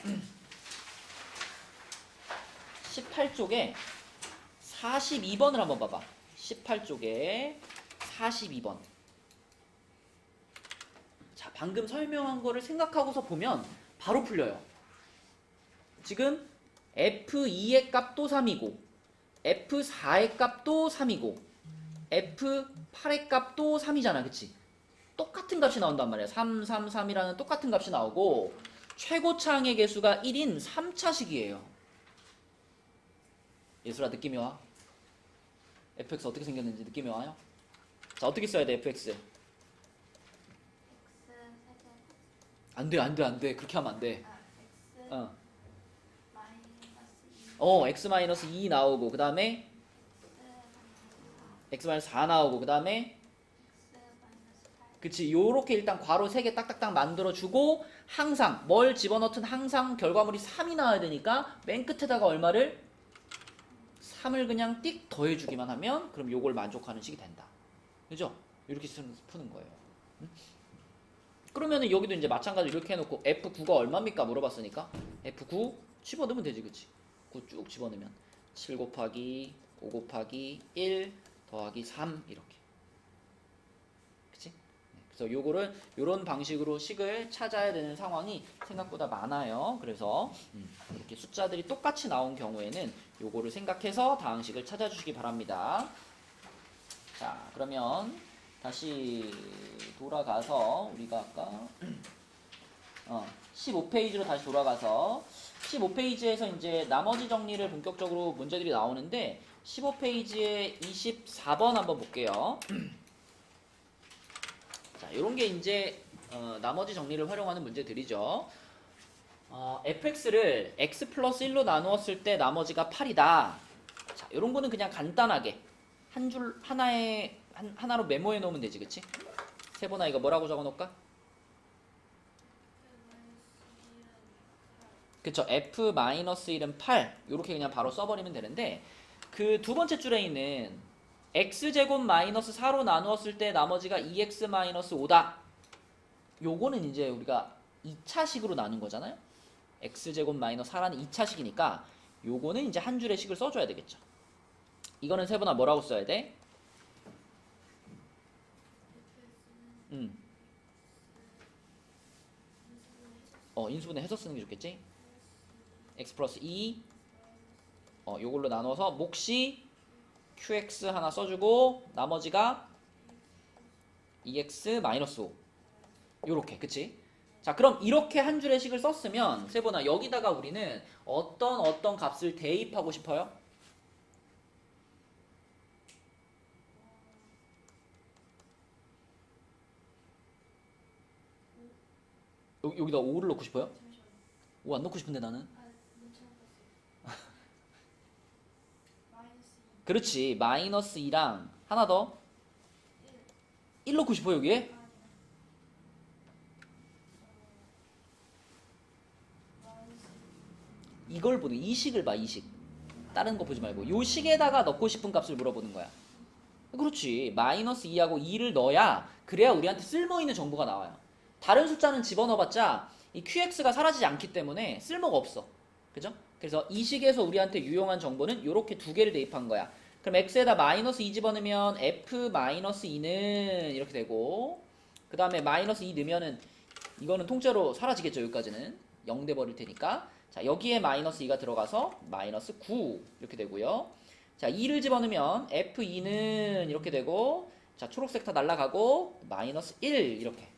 18쪽에 42번을 한번 봐봐. 18쪽에 42번. 자, 방금 설명한 거를 생각하고서 보면 바로 풀려요. 지금 F2의 값도 3이고 F4의 값도 3이고 F8의 값도 3이잖아. 그치? 똑같은 값이 나온단 말이야. 3, 3, 3이라는 똑같은 값이 나오고 최고차항의 개수가 1인 3차식이에요. 예술아, 느낌이 와? fx 어떻게 생겼는지 느낌이 와요? 자, 어떻게 써야 돼, fx? 안 돼. 그렇게 하면 안 돼. x-2 나오고, 그 다음에 x-4 나오고, 그 다음에 그치, 요렇게 일단 괄호 3개 딱딱딱 만들어주고 항상 뭘 집어넣든 항상 결과물이 3이 나와야 되니까 맨 끝에다가 얼마를? 3을 그냥 띡 더해주기만 하면 그럼 요걸 만족하는 식이 된다. 그죠? 이렇게 푸는 거예요. 그러면은 여기도 이제 마찬가지로 이렇게 해놓고 F9가 얼마입니까? 물어봤으니까 F9 집어넣으면 되지. 그치? 9 쭉 집어넣으면 7 곱하기 5 곱하기 1 더하기 3 이렇게. 그치? 그래서 요거를 요런 방식으로 식을 찾아야 되는 상황이 생각보다 많아요. 그래서 이렇게 숫자들이 똑같이 나온 경우에는 요거를 생각해서 다항식을 찾아주시기 바랍니다. 자, 그러면 다시 돌아가서 우리가 아까 15페이지로 다시 돌아가서 15페이지에서 이제 나머지 정리를 본격적으로 문제들이 나오는데 15페이지에 24번 한번 볼게요. 자, 요런 게 이제 나머지 정리를 활용하는 문제들이죠. fx를 x 플러스 1로 나누었을 때 나머지가 8이다. 자, 요런 거는 그냥 간단하게 한 줄 하나로 메모해 놓으면 되지. 그치? 세보나 이거 뭐라고 적어 놓을까? 그쵸. f-1은 8 요렇게 그냥 바로 써버리면 되는데 그 두 번째 줄에 있는 x제곱 마이너스 4로 나누었을 때 나머지가 2x 마이너스 5다. 요거는 이제 우리가 2차식으로 나눈 거잖아요. x제곱 마이너스 4라는 2차식이니까 요거는 이제 한 줄의 식을 써줘야 되겠죠. 이거는 세분아 뭐라고 써야 돼? 인수분해 해서 쓰는 게 좋겠지? x 플러스 2 요걸로 나눠서 몫이 qx 하나 써주고 나머지가 2x 마이너스 5 요렇게. 그치? 자, 그럼 이렇게 한 줄의 식을 썼으면 세보나 여기다가 우리는 어떤 값을 대입하고 싶어요? 여기다 5를 넣고 싶어요? 5 안 넣고 싶은데 나는? 그렇지. 마이너스 2랑 하나 더 1 넣고 싶어 여기에? 이걸 보는 이 식을 봐. 이 식. 다른 거 보지 말고 요 식에다가 넣고 싶은 값을 물어보는 거야. 그렇지. 마이너스 2하고 2를 넣어야 그래야 우리한테 쓸모있는 정보가 나와요. 다른 숫자는 집어넣어봤자 이 qx가 사라지지 않기 때문에 쓸모가 없어. 그죠? 그래서 이 식에서 우리한테 유용한 정보는 이렇게 두 개를 대입한 거야. 그럼 x에다 마이너스 2 집어넣으면 f-2는 이렇게 되고 그 다음에 마이너스 2 넣으면은 이거는 통째로 사라지겠죠. 여기까지는 0 돼버릴 테니까. 자, 여기에 마이너스 2가 들어가서 마이너스 9 이렇게 되고요. 자, 2를 집어넣으면 f2는 이렇게 되고 자, 초록색 다 날아가고 마이너스 1 이렇게.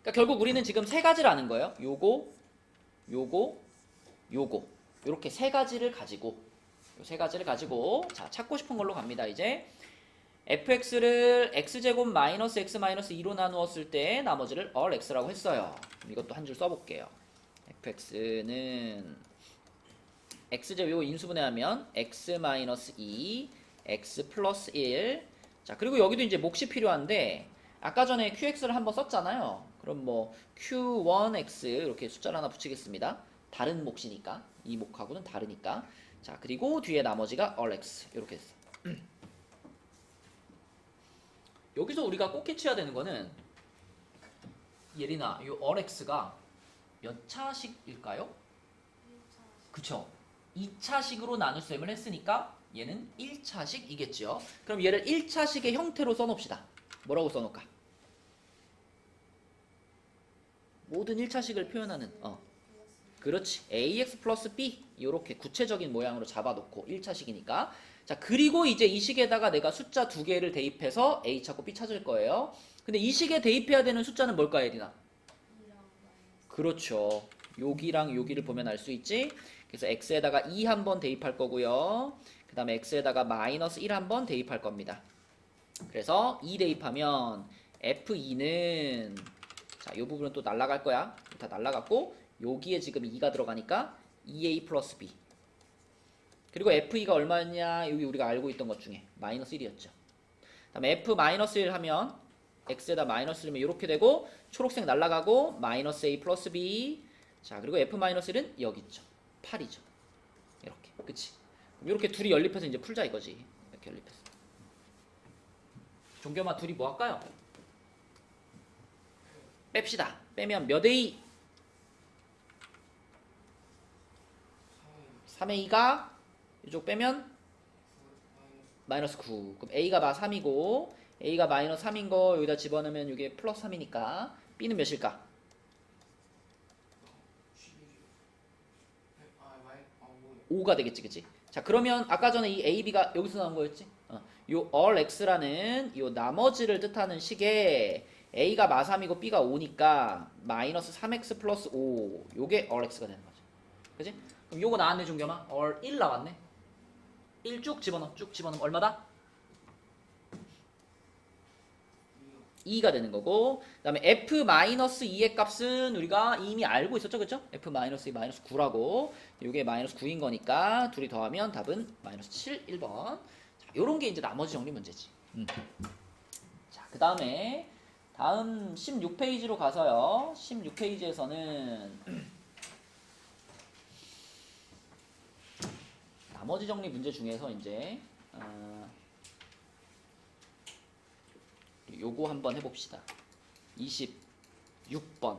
그러니까 결국 우리는 지금 세 가지를 아는 거예요. 요거 요렇게 세 가지를 가지고 자, 찾고 싶은 걸로 갑니다. 이제 fx를 x제곱 마이너스 x 마이너스 2로 나누었을 때 나머지를 all x라고 했어요. 이것도 한 줄 써볼게요. fx는 x제곱 요거 인수분해하면 x 마이너스 2 x 플러스 1. 자, 그리고 여기도 이제 몫이 필요한데 아까 전에 qx를 한번 썼잖아요. 그럼 뭐 q1x 이렇게 숫자를 하나 붙이겠습니다. 다른 몫이니까 이 몫하고는 다르니까. 자, 그리고 뒤에 나머지가 all x 이렇게 했어. 여기서 우리가 꼭 캐치해야 되는 거는 예린아, 이 RX가 몇 차식일까요? 그쵸? 2차식으로 나눗셈을 했으니까 얘는 1차식이겠죠. 그럼 얘를 1차식의 형태로 써놓읍시다. 뭐라고 써놓을까? 모든 1차식을 표현하는 그렇지. ax 플러스 b 이렇게 구체적인 모양으로 잡아놓고 1차식이니까. 자, 그리고 이제 이 식에다가 내가 숫자 2개를 대입해서 a 찾고 b 찾을 거예요. 근데 이 식에 대입해야 되는 숫자는 뭘까요, 예린아? 그렇죠. 여기랑 여기를 보면 알 수 있지. 그래서 x에다가 2 한번 대입할 거고요. 그 다음에 x에다가 마이너스 1 한번 대입할 겁니다. 그래서 2 대입하면 f2는 자, 이 부분은 또 날라갈 거야. 다 날라갔고 여기에 지금 2가 들어가니까 2a 플러스 b. 그리고 f2가 얼마냐? 여기 우리가 알고 있던 것 중에 마이너스 1이었죠. 그 다음에 f 마이너스 1 하면 x에다 마이너스 1이면 이렇게 되고 초록색 날라가고 마이너스 a 플러스 b. 자, 그리고 f 마이너스 1은 여기 있죠. 8이죠. 이렇게. 그치? 그럼 이렇게 둘이 연립해서 이제 풀자 이거지. 이렇게 연립해서. 종겸아 둘이 뭐 할까요? 뺍시다. 빼면 몇 a? 3a가 이쪽 빼면 마이너스 9. 그럼 a가 3이고 a가 마이너스 3인 거 여기다 집어넣으면 이게 플러스 3이니까 b는 몇일까? 5가 되겠지, 그치? 자, 그러면 아까 전에 이 a, b가 여기서 나온 거였지? 요 all x라는 요 나머지를 뜻하는 식에 a가 마3이고 b가 5니까 마이너스 3x 플러스 5 요게 all x가 되는 거죠. 그치? 그럼 요거 나왔네, 종겸아. all 1 나왔네. 1 쭉 집어넣어. 쭉 집어넣으면 얼마다? 2가 되는 거고, 그 다음에 f-2의 값은 우리가 이미 알고 있었죠, 그쵸? f-2 마이너스 9라고. 이게 마이너스 9인 거니까 둘이 더하면 답은 마이너스 7, 1번. 자, 요런 게 이제 나머지 정리 문제지. 자, 그 다음에 다음 16페이지로 가서요. 16페이지에서는 나머지 정리 문제 중에서 이제 요거 한번 해봅시다. 26번.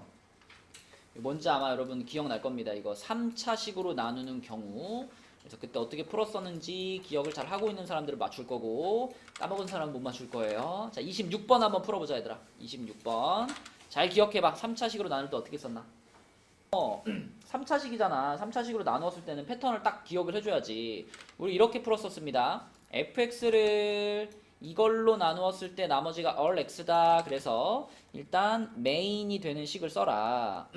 뭔지 아마 여러분 기억날 겁니다. 이거 3차식으로 나누는 경우. 그래서 그때 어떻게 풀었었는지 기억을 잘 하고 있는 사람들은 맞출 거고 까먹은 사람은 못 맞출 거예요. 자, 26번 한번 풀어보자 얘들아. 26번. 잘 기억해봐. 3차식으로 나눌 때 어떻게 썼나? 3차식이잖아. 3차식으로 나누었을 때는 패턴을 딱 기억을 해줘야지. 우리 이렇게 풀었었습니다. fx를 이걸로 나누었을 때 나머지가 all x다. 그래서 일단 메인이 되는 식을 써라.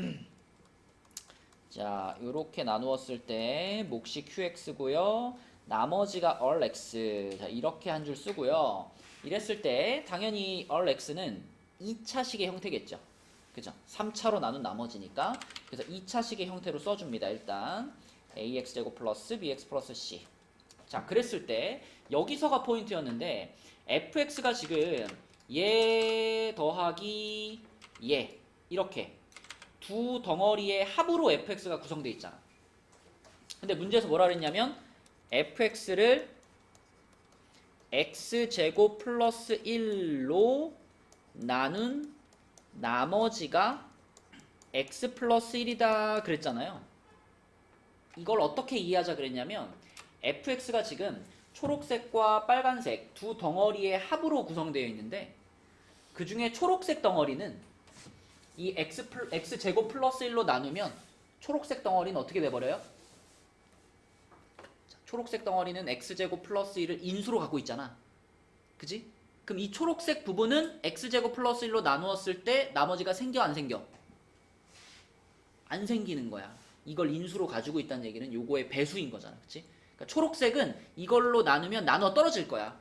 자, 요렇게 나누었을 때 몫이 qx고요. 나머지가 all x. 자, 이렇게 한 줄 쓰고요. 이랬을 때 당연히 all x는 2차식의 형태겠죠. 그죠? 3차로 나눈 나머지니까. 그래서 2차식의 형태로 써줍니다. 일단 ax제곱 플러스 bx 플러스 c. 자, 그랬을 때 여기서가 포인트였는데 fx가 지금 얘 더하기 얘 이렇게 두 덩어리의 합으로 fx가 구성되어 있잖아. 근데 문제에서 뭐라 그랬냐면 fx를 x제곱 플러스 1로 나눈 나머지가 x 플러스 1이다 그랬잖아요. 이걸 어떻게 이해하자 그랬냐면 fx가 지금 초록색과 빨간색 두 덩어리의 합으로 구성되어 있는데 그 중에 초록색 덩어리는 이 x제곱 플러스 1로 나누면 초록색 덩어리는 어떻게 돼버려요? 자, 초록색 덩어리는 x제곱 플러스 1을 인수로 갖고 있잖아. 그지? 그럼 이 초록색 부분은 x제곱 플러스 1로 나누었을 때 나머지가 생겨 안 생겨? 안 생기는 거야. 이걸 인수로 가지고 있다는 얘기는 요거의 배수인 거잖아. 그치? 그러니까 초록색은 이걸로 나누면 나눠 떨어질 거야.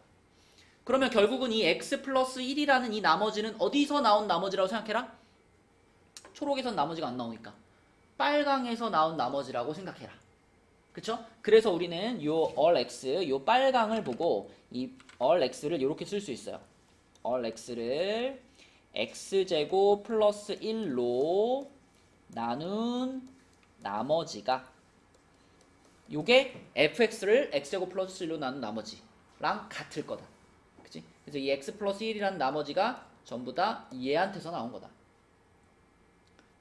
그러면 결국은 이 x 플러스 1이라는 이 나머지는 어디서 나온 나머지라고 생각해라? 초록에선 나머지가 안 나오니까 빨강에서 나온 나머지라고 생각해라. 그쵸? 그래서 우리는 요 all x, 요 빨강을 보고 이 all x를 이렇게 쓸 수 있어요. all x를 x제곱 플러스 1로 나눈 나머지가 요게 fx를 x제곱 플러스 1로 나눈 나머지랑 같을 거다. 그치? 그래서 이 x 플러스 1이라는 나머지가 전부 다 얘한테서 나온 거다.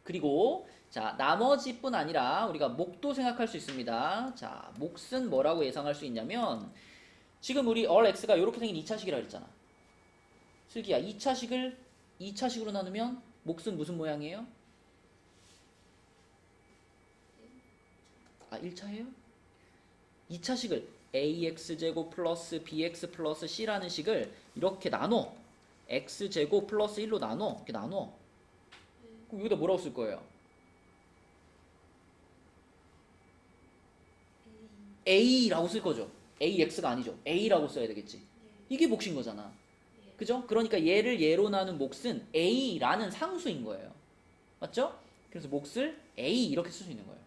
그리고 자, 나머지뿐 아니라 우리가 목도 생각할 수 있습니다. 자, 몫은 뭐라고 예상할 수 있냐면 지금 우리 all x가 이렇게 생긴 2차식이라고 그랬잖아. 슬기야, 2차식을 2차식으로 나누면 몫은 무슨 모양이에요? 아, 1차예요? 2차식을 ax제곱 플러스 bx 플러스 c라는 식을 이렇게 나눠. x제곱 플러스 1로 나눠. 이렇게 나눠. 그럼 여기다 뭐라고 쓸 거예요? a라고 쓸 거죠. ax가 아니죠. a라고 써야 되겠지. 이게 몫인 거잖아. 그죠? 그러니까 얘를 얘로 나눈 몫은 a라는 상수인 거예요. 맞죠? 그래서 몫을 a 이렇게 쓸 수 있는 거예요.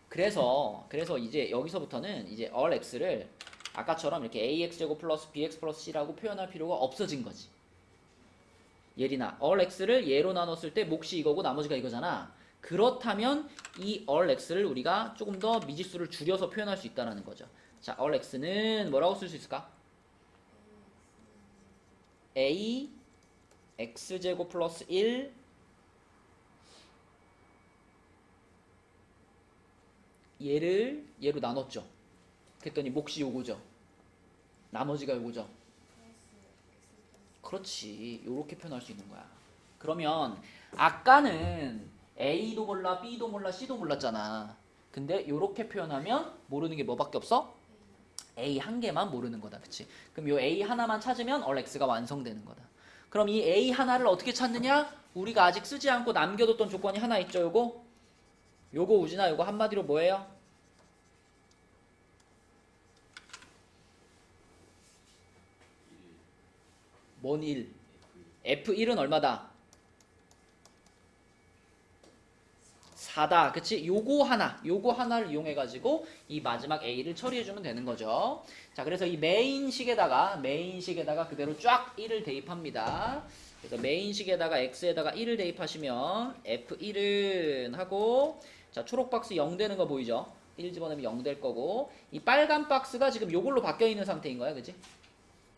그래서 이제 여기서부터는 이제 all x를 아까처럼 이렇게 ax제곱 플러스 bx 플러스 c라고 표현할 필요가 없어진 거지. 예리나 all x를 얘로 나눴을 때 몫이 이거고 나머지가 이거잖아. 그렇다면 이 all x를 우리가 조금 더 미지수를 줄여서 표현할 수 있다는 거죠. 자, all x는 뭐라고 쓸 수 있을까? a x제곱 플러스 1 얘로 나눴죠. 그랬더니 몫이 요거죠. 나머지가 요거죠. 그렇지. 요렇게 표현할 수 있는 거야. 그러면 아까는 A도 몰라, B도 몰라, C도 몰랐잖아. 근데 요렇게 표현하면 모르는 게 뭐밖에 없어? A 한 개만 모르는 거다. 그치? 그럼 요 A 하나만 찾으면 all x가 완성되는 거다. 그럼 이 A 하나를 어떻게 찾느냐? 우리가 아직 쓰지 않고 남겨뒀던 조건이 하나 있죠. 요거 우진아, 요거 한마디로 뭐예요? 뭔 1? F1은 얼마다? 4다. 그치? 요거 하나를 이용해가지고 이 마지막 A를 처리해주면 되는 거죠. 자, 그래서 이 메인식에다가 그대로 쫙 1을 대입합니다. 그래서 메인식에다가 X에다가 1을 대입하시면 F1은 하고, 자, 초록 박스 0 되는 거 보이죠? 1 집어넣으면 0 될 거고, 이 빨간 박스가 지금 요걸로 바뀌어 있는 상태인 거야. 그치?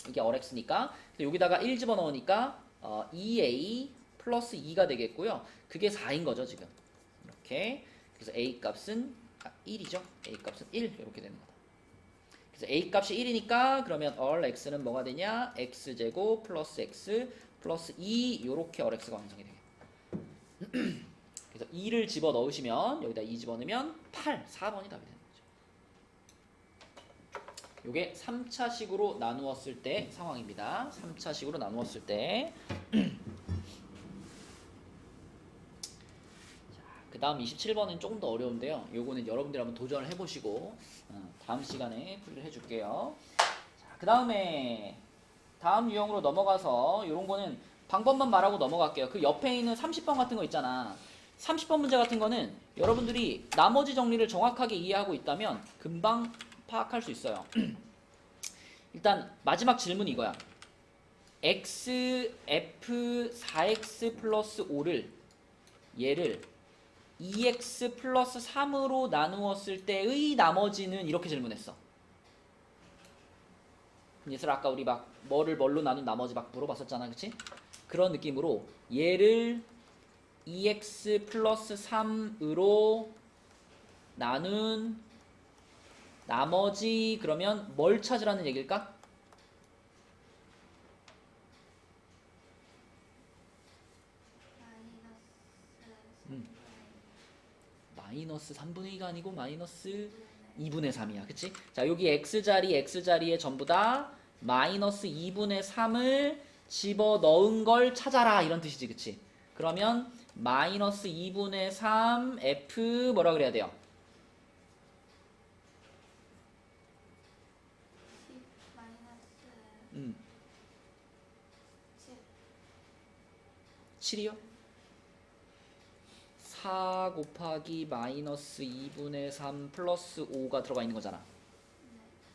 이게 RX니까. 여기다가 1 집어넣으니까 2A 플러스 2가 되겠고요. 그게 4인 거죠, 지금. 이렇게. 그래서 A 값은 1이죠. A 값은 1 이렇게 되는 거다. 그래서 A 값이 1이니까 그러면 all x는 뭐가 되냐? x제곱 플러스 x 플러스 2 요렇게 all x가 완성이 되겠다. 그래서 2를 집어넣으시면 여기다 2 집어넣으면 8, 4번이 답이 되는 거죠. 요게 3차식으로 나누었을 때 상황입니다. 3차식으로 나누었을 때 그 다음 27번은 조금 더 어려운데요. 요거는 여러분들이 한번 도전을 해보시고 다음 시간에 풀이를 해줄게요. 그 다음에 다음 유형으로 넘어가서 요런 거는 방법만 말하고 넘어갈게요. 그 옆에 있는 30번 같은 거 있잖아. 30번 문제 같은 거는 여러분들이 나머지 정리를 정확하게 이해하고 있다면 금방 파악할 수 있어요. 일단 마지막 질문이 이거야. x, f, 4x 플러스 5를 얘를 2x 플러스 3으로 나누었을 때의 나머지는 이렇게 질문했어. 예슬 아까 우리 막 뭐를 뭘로 나눈 나머지 막 물어봤었잖아. 그치? 그런 느낌으로 얘를 2x 플러스 3으로 나눈 나머지 그러면 뭘 찾으라는 얘기일까? 마이너스 3분의 2가 아니고 마이너스 2분의 3이야. 그치? 자, 여기 x자리에 전부 다 마이너스 2분의 3을 집어넣은 걸 찾아라. 이런 뜻이지. 그치? 그러면 마이너스 2분의 3 f 뭐라 그래야 돼요? 7이요? 4 곱하기 마이너스 2분의 3 플러스 5가 들어가 있는 거잖아.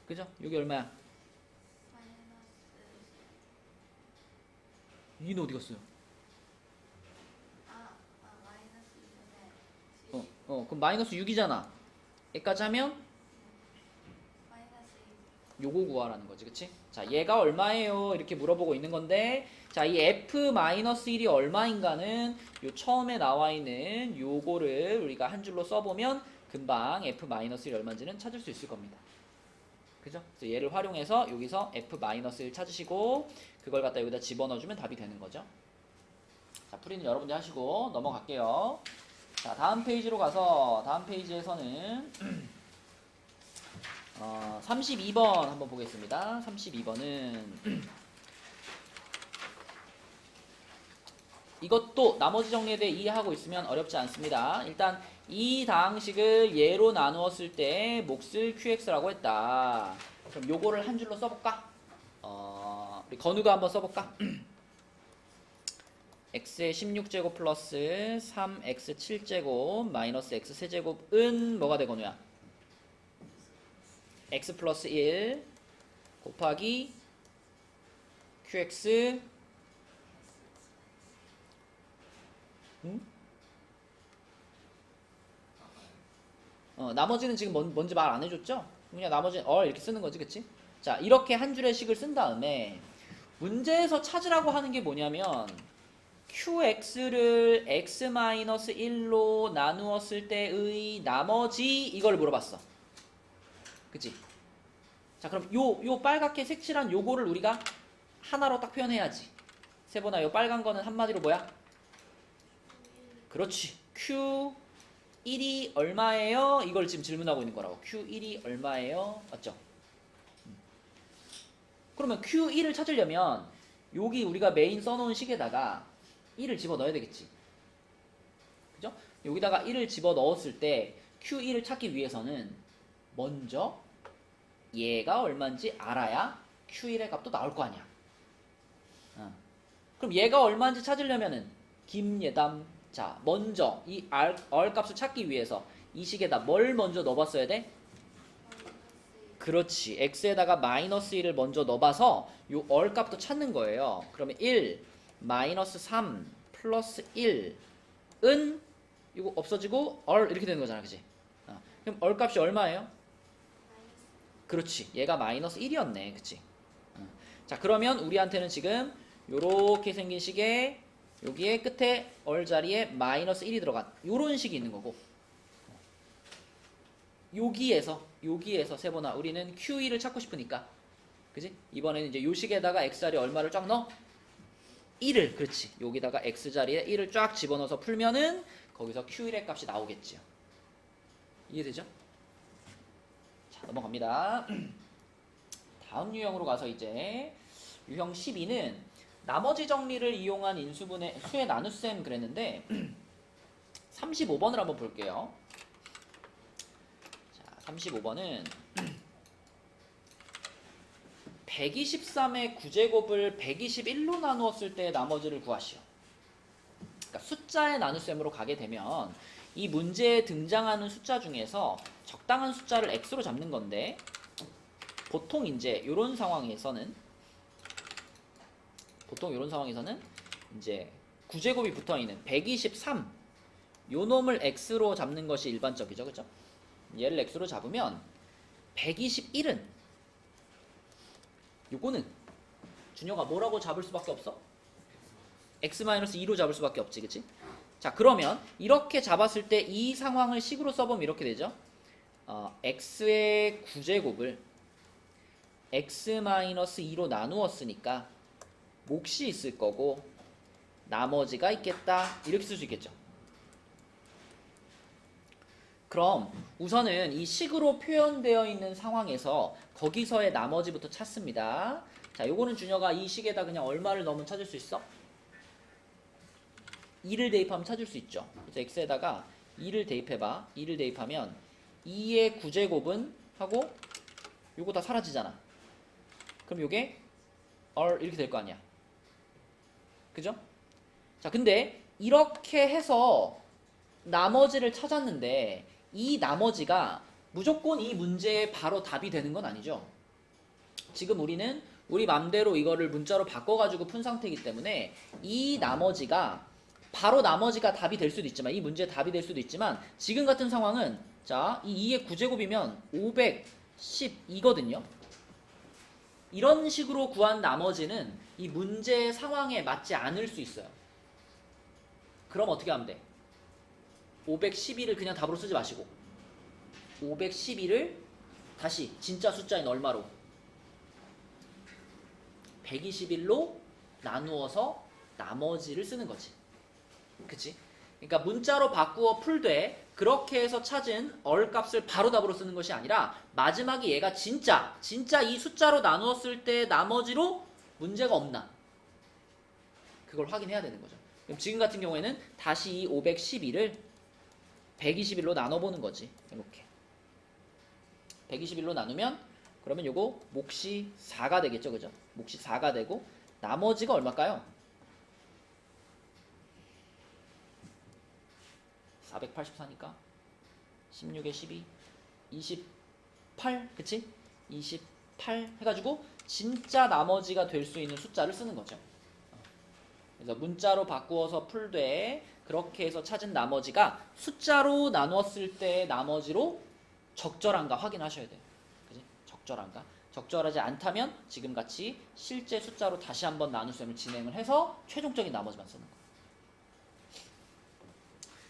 그죠? 여기 얼마야? 이는 어디 갔어요? 그럼 마이너스 6이잖아. 여기까지 하면 요거 구하라는 거지, 그치? 자, 얘가 얼마예요? 이렇게 물어보고 있는 건데, 자, 이 f-1이 얼마인가는 요 처음에 나와 있는 요거를 우리가 한 줄로 써보면 금방 f-1이 얼마인지는 찾을 수 있을 겁니다. 그죠? 그래서 얘를 활용해서 여기서 f-1 찾으시고 그걸 갖다 여기다 집어넣어주면 답이 되는 거죠. 자, 풀이는 여러분들 하시고 넘어갈게요. 자, 다음 페이지로 가서 다음 페이지에서는 32번 한번 보겠습니다. 32번은 이것도 나머지 정리에 대해 이해하고 있으면 어렵지 않습니다. 일단 이 다항식을 얘로 나누었을 때 몫을 qx라고 했다. 그럼 요거를 한 줄로 써볼까? 우리 건우가 한번 써볼까? x의 16제곱 플러스 3x 7제곱 마이너스 x 세제곱은 뭐가 돼, 건우야? x 플러스 1 곱하기 qx 나머지는 지금 뭔지 말 안 해줬죠? 그냥 나머지는 이렇게 쓰는 거지, 그치? 자, 이렇게 한 줄의 식을 쓴 다음에 문제에서 찾으라고 하는 게 뭐냐면 qx를 x-1로 나누었을 때의 나머지 이걸 물어봤어. 그치? 자, 그럼 요 빨갛게 색칠한 요거를 우리가 하나로 딱 표현해야지. 세보나 요 빨간 거는 한마디로 뭐야? 그렇지. Q1이 얼마예요? 이걸 지금 질문하고 있는 거라고. Q1이 얼마예요? 맞죠? 그러면 Q1을 찾으려면 여기 우리가 메인 써놓은 식에다가 1을 집어넣어야 되겠지. 그죠? 여기다가 1을 집어넣었을 때 Q1을 찾기 위해서는 먼저 얘가 얼마인지 알아야 Q1의 값도 나올 거 아니야. 그럼 얘가 얼마인지 찾으려면은 김예담, 자, 먼저 이 R 값을 찾기 위해서 이 식에다 뭘 먼저 넣어봤어야 돼? 그렇지. x에다가 마이너스 1을 먼저 넣어봐서 요 R 값도 찾는 거예요. 그러면 1 마이너스 3 플러스 1은 이거 없어지고 R 이렇게 되는 거잖아, 그치? 그럼 R 값이 얼마예요? 그렇지. 얘가 마이너스 1이었네, 그치? 자, 그러면 우리한테는 지금 요렇게 생긴 식에 여기에 끝에 얼 자리에 마이너스 1이 들어간 요런 식이 있는 거고, 여기에서 세보나 우리는 Q1을 찾고 싶으니까, 그지? 이번에는 이제 요 식에다가 x 자리에 얼마를 쫙 넣어? 1을, 그렇지. 여기다가 x 자리에 1을 쫙 집어넣어서 풀면은 거기서 Q1의 값이 나오겠죠. 이해되죠? 자, 넘어갑니다. 다음 유형으로 가서 이제 유형 12는 나머지 정리를 이용한 인수분해 수의 나눗셈 그랬는데 35번을 한번 볼게요. 자, 35번은 123의 9제곱을 121로 나누었을 때 나머지를 구하시오. 그러니까 숫자의 나눗셈으로 가게 되면 이 문제에 등장하는 숫자 중에서 적당한 숫자를 x로 잡는 건데, 보통 이제 이런 상황에서는 이제 9제곱이 붙어있는 123 요 놈을 x로 잡는 것이 일반적이죠, 그죠? 얘를 x로 잡으면 121은 요거는 준혁아 뭐라고 잡을 수밖에 없어? x-2로 잡을 수밖에 없지, 그치? 자, 그러면 이렇게 잡았을 때 이 상황을 식으로 써보면 이렇게 되죠. x의 9제곱을 x-2로 나누었으니까 몫이 있을 거고 나머지가 있겠다, 이렇게 쓸 수 있겠죠. 그럼 우선은 이 식으로 표현되어 있는 상황에서 거기서의 나머지부터 찾습니다. 자, 요거는 준혁아 이 식에다 그냥 얼마를 넣으면 찾을 수 있어? 2를 대입하면 찾을 수 있죠. 그래서 x에다가 2를 대입해봐. 2를 대입하면 2의 9제곱은 하고 요거 다 사라지잖아. 그럼 요게 R 이렇게 될 거 아니야. 그죠? 자, 근데 이렇게 해서 나머지를 찾았는데 이 나머지가 무조건 이 문제에 바로 답이 되는 건 아니죠. 지금 우리는 우리 맘대로 이거를 문자로 바꿔가지고 푼 상태이기 때문에 이 나머지가 바로 나머지가 답이 될 수도 있지만, 이 문제의 답이 될 수도 있지만, 지금 같은 상황은 자, 이 2의 9제곱이면 512거든요. 이런 식으로 구한 나머지는 이 문제 상황에 맞지 않을 수 있어요. 그럼 어떻게 하면 돼? 512를 그냥 답으로 쓰지 마시고 512를 다시 진짜 숫자인 얼마로? 121로 나누어서 나머지를 쓰는 거지. 그치? 그러니까 문자로 바꾸어 풀되 그렇게 해서 찾은 얼값을 바로 답으로 쓰는 것이 아니라 마지막에 얘가 진짜 이 숫자로 나누었을 때 나머지로 문제가 없나 그걸 확인해야 되는 거죠. 그럼 지금 같은 경우에는 다시 이 512를 121로 나눠보는 거지. 이렇게 121로 나누면 그러면 요거 몫이 4가 되겠죠. 그죠? 몫이 4가 되고 나머지가 얼마일까요? 484니까 16에 12 28 그치? 28 해가지고 진짜 나머지가 될 수 있는 숫자를 쓰는 거죠. 그래서 문자로 바꾸어서 풀되 그렇게 해서 찾은 나머지가 숫자로 나누었을 때 나머지로 적절한가 확인하셔야 돼요. 그치? 적절한가? 적절하지 않다면 지금같이 실제 숫자로 다시 한번 나눗셈을 진행을 해서 최종적인 나머지만 쓰는 거예요.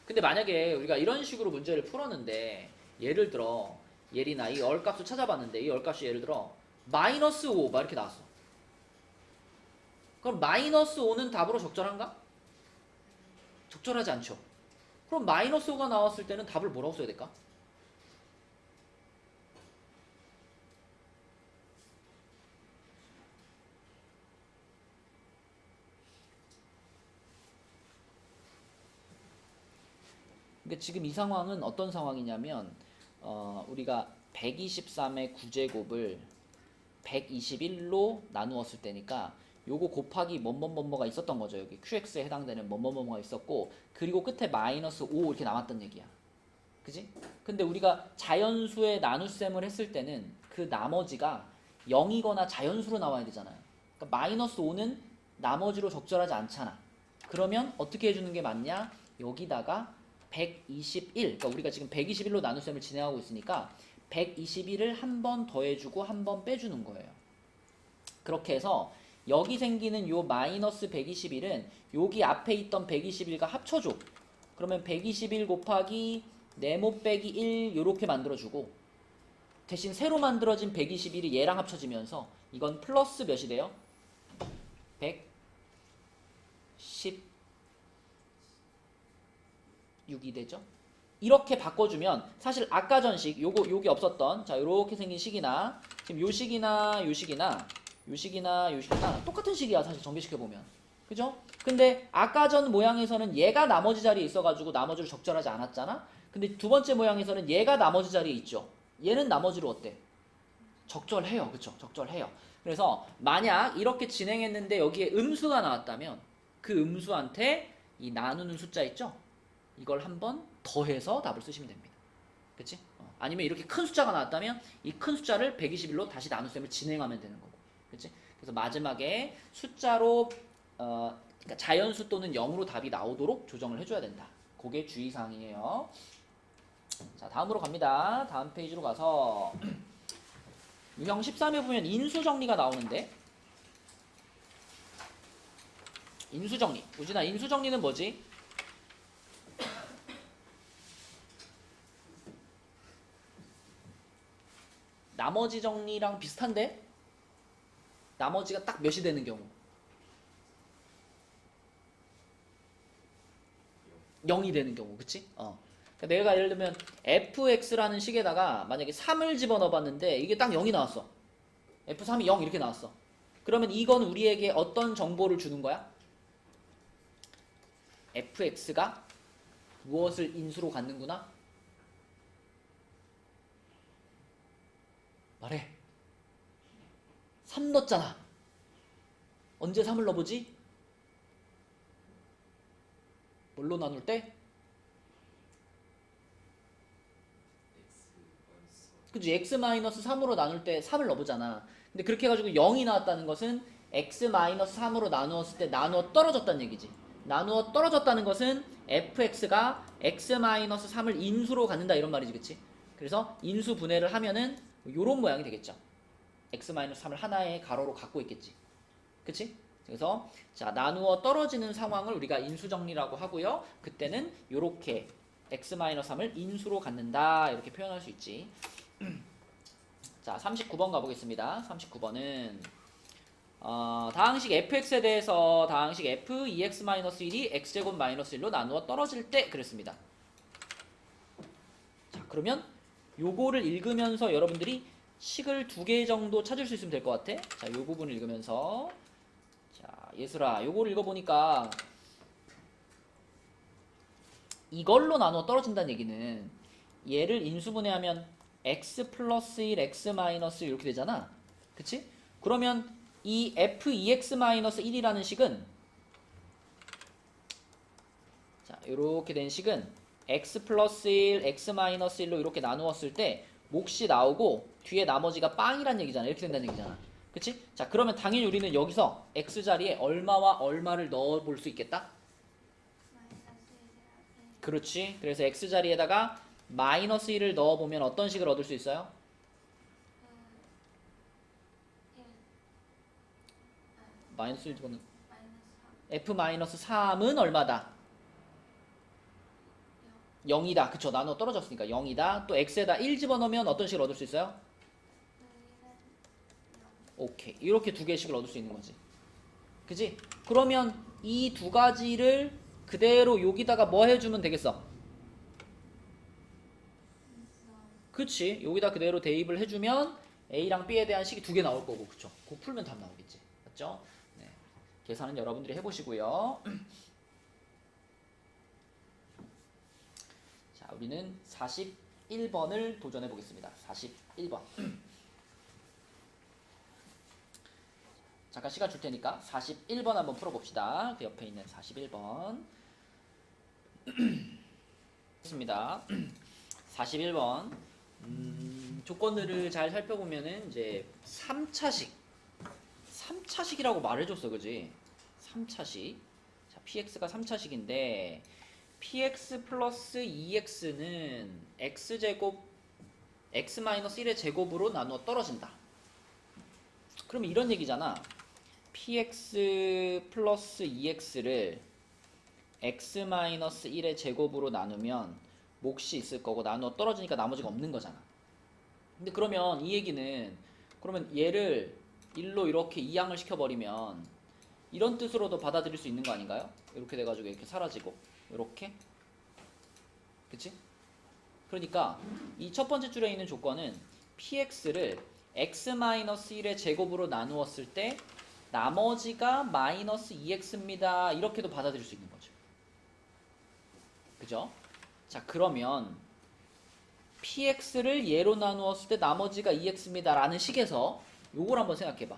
근데 만약에 우리가 이런 식으로 문제를 풀었는데 예를 들어 예리나 이 얼값을 찾아봤는데 이 얼값이 예를 들어 마이너스 5 막 이렇게 나왔어. 그럼 마이너스 5는 답으로 적절한가? 적절하지 않죠. 그럼 마이너스 5가 나왔을 때는 답을 뭐라고 써야 될까? 그러니까 지금 이 상황은 어떤 상황이냐면 우리가 123의 9제곱을 121로 나누었을 때니까 요거 곱하기 뭐뭐뭐뭐가 있었던 거죠. 여기 QX에 해당되는 뭐뭐뭐뭐가 있었고 그리고 끝에 마이너스 5 이렇게 남았던 얘기야. 그지? 근데 우리가 자연수의 나눗셈을 했을 때는 그 나머지가 0이거나 자연수로 나와야 되잖아요. 그러니까 마이너스 5는 나머지로 적절하지 않잖아. 그러면 어떻게 해주는 게 맞냐? 여기다가 121, 그러니까 우리가 지금 121로 나눗셈을 진행하고 있으니까 121을 한 번 더해주고 한 번 빼주는 거예요. 그렇게 해서 여기 생기는 요 마이너스 121은 여기 앞에 있던 121과 합쳐줘. 그러면 121 곱하기 네모 빼기 1 요렇게 만들어주고 대신 새로 만들어진 121이 얘랑 합쳐지면서 이건 플러스 몇이 돼요? 116이 되죠? 이렇게 바꿔주면 사실 아까 전식 요게 없었던 자 요렇게 생긴 식이나 지금 요 식이나 요 식이나 요 식이나 요 식이나 똑같은 식이야 사실 전개시켜보면. 그죠? 근데 아까 전 모양에서는 얘가 나머지 자리에 있어가지고 나머지로 적절하지 않았잖아? 근데 두 번째 모양에서는 얘가 나머지 자리에 있죠? 얘는 나머지로 어때? 적절해요. 그쵸? 적절해요. 그래서 만약 이렇게 진행했는데 여기에 음수가 나왔다면 그 음수한테 이 나누는 숫자 있죠? 이걸 한번 더해서 답을 쓰시면 됩니다. 그치? 아니면 이렇게 큰 숫자가 나왔다면 이 큰 숫자를 121로 다시 나눗셈을 진행하면 되는 거고. 그치? 그래서 마지막에 숫자로 그러니까 자연수 또는 0으로 답이 나오도록 조정을 해줘야 된다. 그게 주의사항이에요. 자, 다음으로 갑니다. 다음 페이지로 가서 유형 13에 보면 인수정리가 나오는데 인수정리. 우진아, 인수정리는 뭐지? 나머지 정리랑 비슷한데? 나머지가 딱 몇이 되는 경우 0이 되는 경우. 그치? 그러니까 내가 예를 들면 fx라는 식에다가 만약에 3을 집어넣어 봤는데 이게 딱 0이 나왔어. f3이 0 이렇게 나왔어. 그러면 이건 우리에게 어떤 정보를 주는 거야? fx가 무엇을 인수로 갖는구나? 말해. 3 넣었잖아. 언제 3을 넣어보지? 뭘로 나눌 때? 그치? x-3으로 나눌 때 3을 넣어보잖아. 근데 그렇게 해가지고 0이 나왔다는 것은 x-3으로 나누었을 때 나누어 떨어졌다는 얘기지. 나누어 떨어졌다는 것은 fx가 x-3을 인수로 갖는다 이런 말이지. 그치? 그래서 인수 분해를 하면은 요런 모양이 되겠죠. x-3을 하나의 가로로 갖고 있겠지. 그치? 그래서 자 나누어 떨어지는 상황을 우리가 인수정리라고 하고요. 그때는 요렇게 x-3을 인수로 갖는다 이렇게 표현할 수 있지. 자 39번 가보겠습니다. 39번은 다항식 fx에 대해서 다항식 f 2x-1이 x제곱 마이너스 1로 나누어 떨어질 때 그랬습니다. 자 그러면 요거를 읽으면서 여러분들이 식을 2개 정도 찾을 수 있으면 될 것 같아. 자 요 부분을 읽으면서 자 예슬아 요거를 읽어보니까 이걸로 나누어 떨어진다는 얘기는 얘를 인수분해하면 x 플러스 1, x 마이너스 이렇게 되잖아. 그치? 그러면 이 f2x-1이라는 식은 자 이렇게 된 식은 x 플러스 1, x 마이너스 1로 이렇게 나누었을 때 몫이 나오고 뒤에 나머지가 빵이란 얘기잖아. 이렇게 된다는 얘기잖아. 그치? 자 그러면 당연히 우리는 여기서 x 자리에 얼마와 얼마를 넣어 볼 수 있겠다? 그렇지. 그래서 x 자리에다가 마이너스 1을 넣어보면 어떤 식을 얻을 수 있어요? 마이너스 1 집어넣는 f-3은 얼마다? 0이다. 그쵸. 나눠 떨어졌으니까 0이다. 또 x에다 1 집어넣으면 어떤 식을 얻을 수 있어요? 오케이. 이렇게 두 개씩을 얻을 수 있는 거지. 그지? 그러면 이 두 가지를 그대로 여기다가 뭐 해주면 되겠어? 그치. 여기다 그대로 대입을 해주면 A랑 B에 대한 식이 두 개 나올 거고. 그쵸. 그거 풀면 답 나오겠지. 맞죠? 네. 계산은 여러분들이 해보시고요. 자, 우리는 41번을 도전해 보겠습니다. 41번. 잠깐 시간 줄 테니까 41번 한번 풀어봅시다. 그 옆에 있는 41번. 했습니다. 41번. 조건들을 잘 살펴보면은 이제 3차식이라고 말해줬어, 그지? 3차식. 자, px가 3차식인데 px 플러스 2x는 x제곱 x-1의 제곱으로 나누어 떨어진다. 그러면 이런 얘기잖아. px 플러스 2x를 x-1의 제곱으로 나누면 몫이 있을 거고 나누어 떨어지니까 나머지가 없는 거잖아. 근데 그러면 이 얘기는 그러면 얘를 1로 이렇게 이항을 시켜버리면 이런 뜻으로도 받아들일 수 있는 거 아닌가요? 이렇게 돼가지고 이렇게 사라지고 이렇게. 그치? 그러니까 이 첫 번째 줄에 있는 조건은 px를 x-1의 제곱으로 나누었을 때 나머지가 마이너스 2x입니다. 이렇게도 받아들일 수 있는 거죠. 그죠? 자 그러면 px를 얘로 나누었을 때 나머지가 2x입니다 라는 식에서 요걸 한번 생각해봐.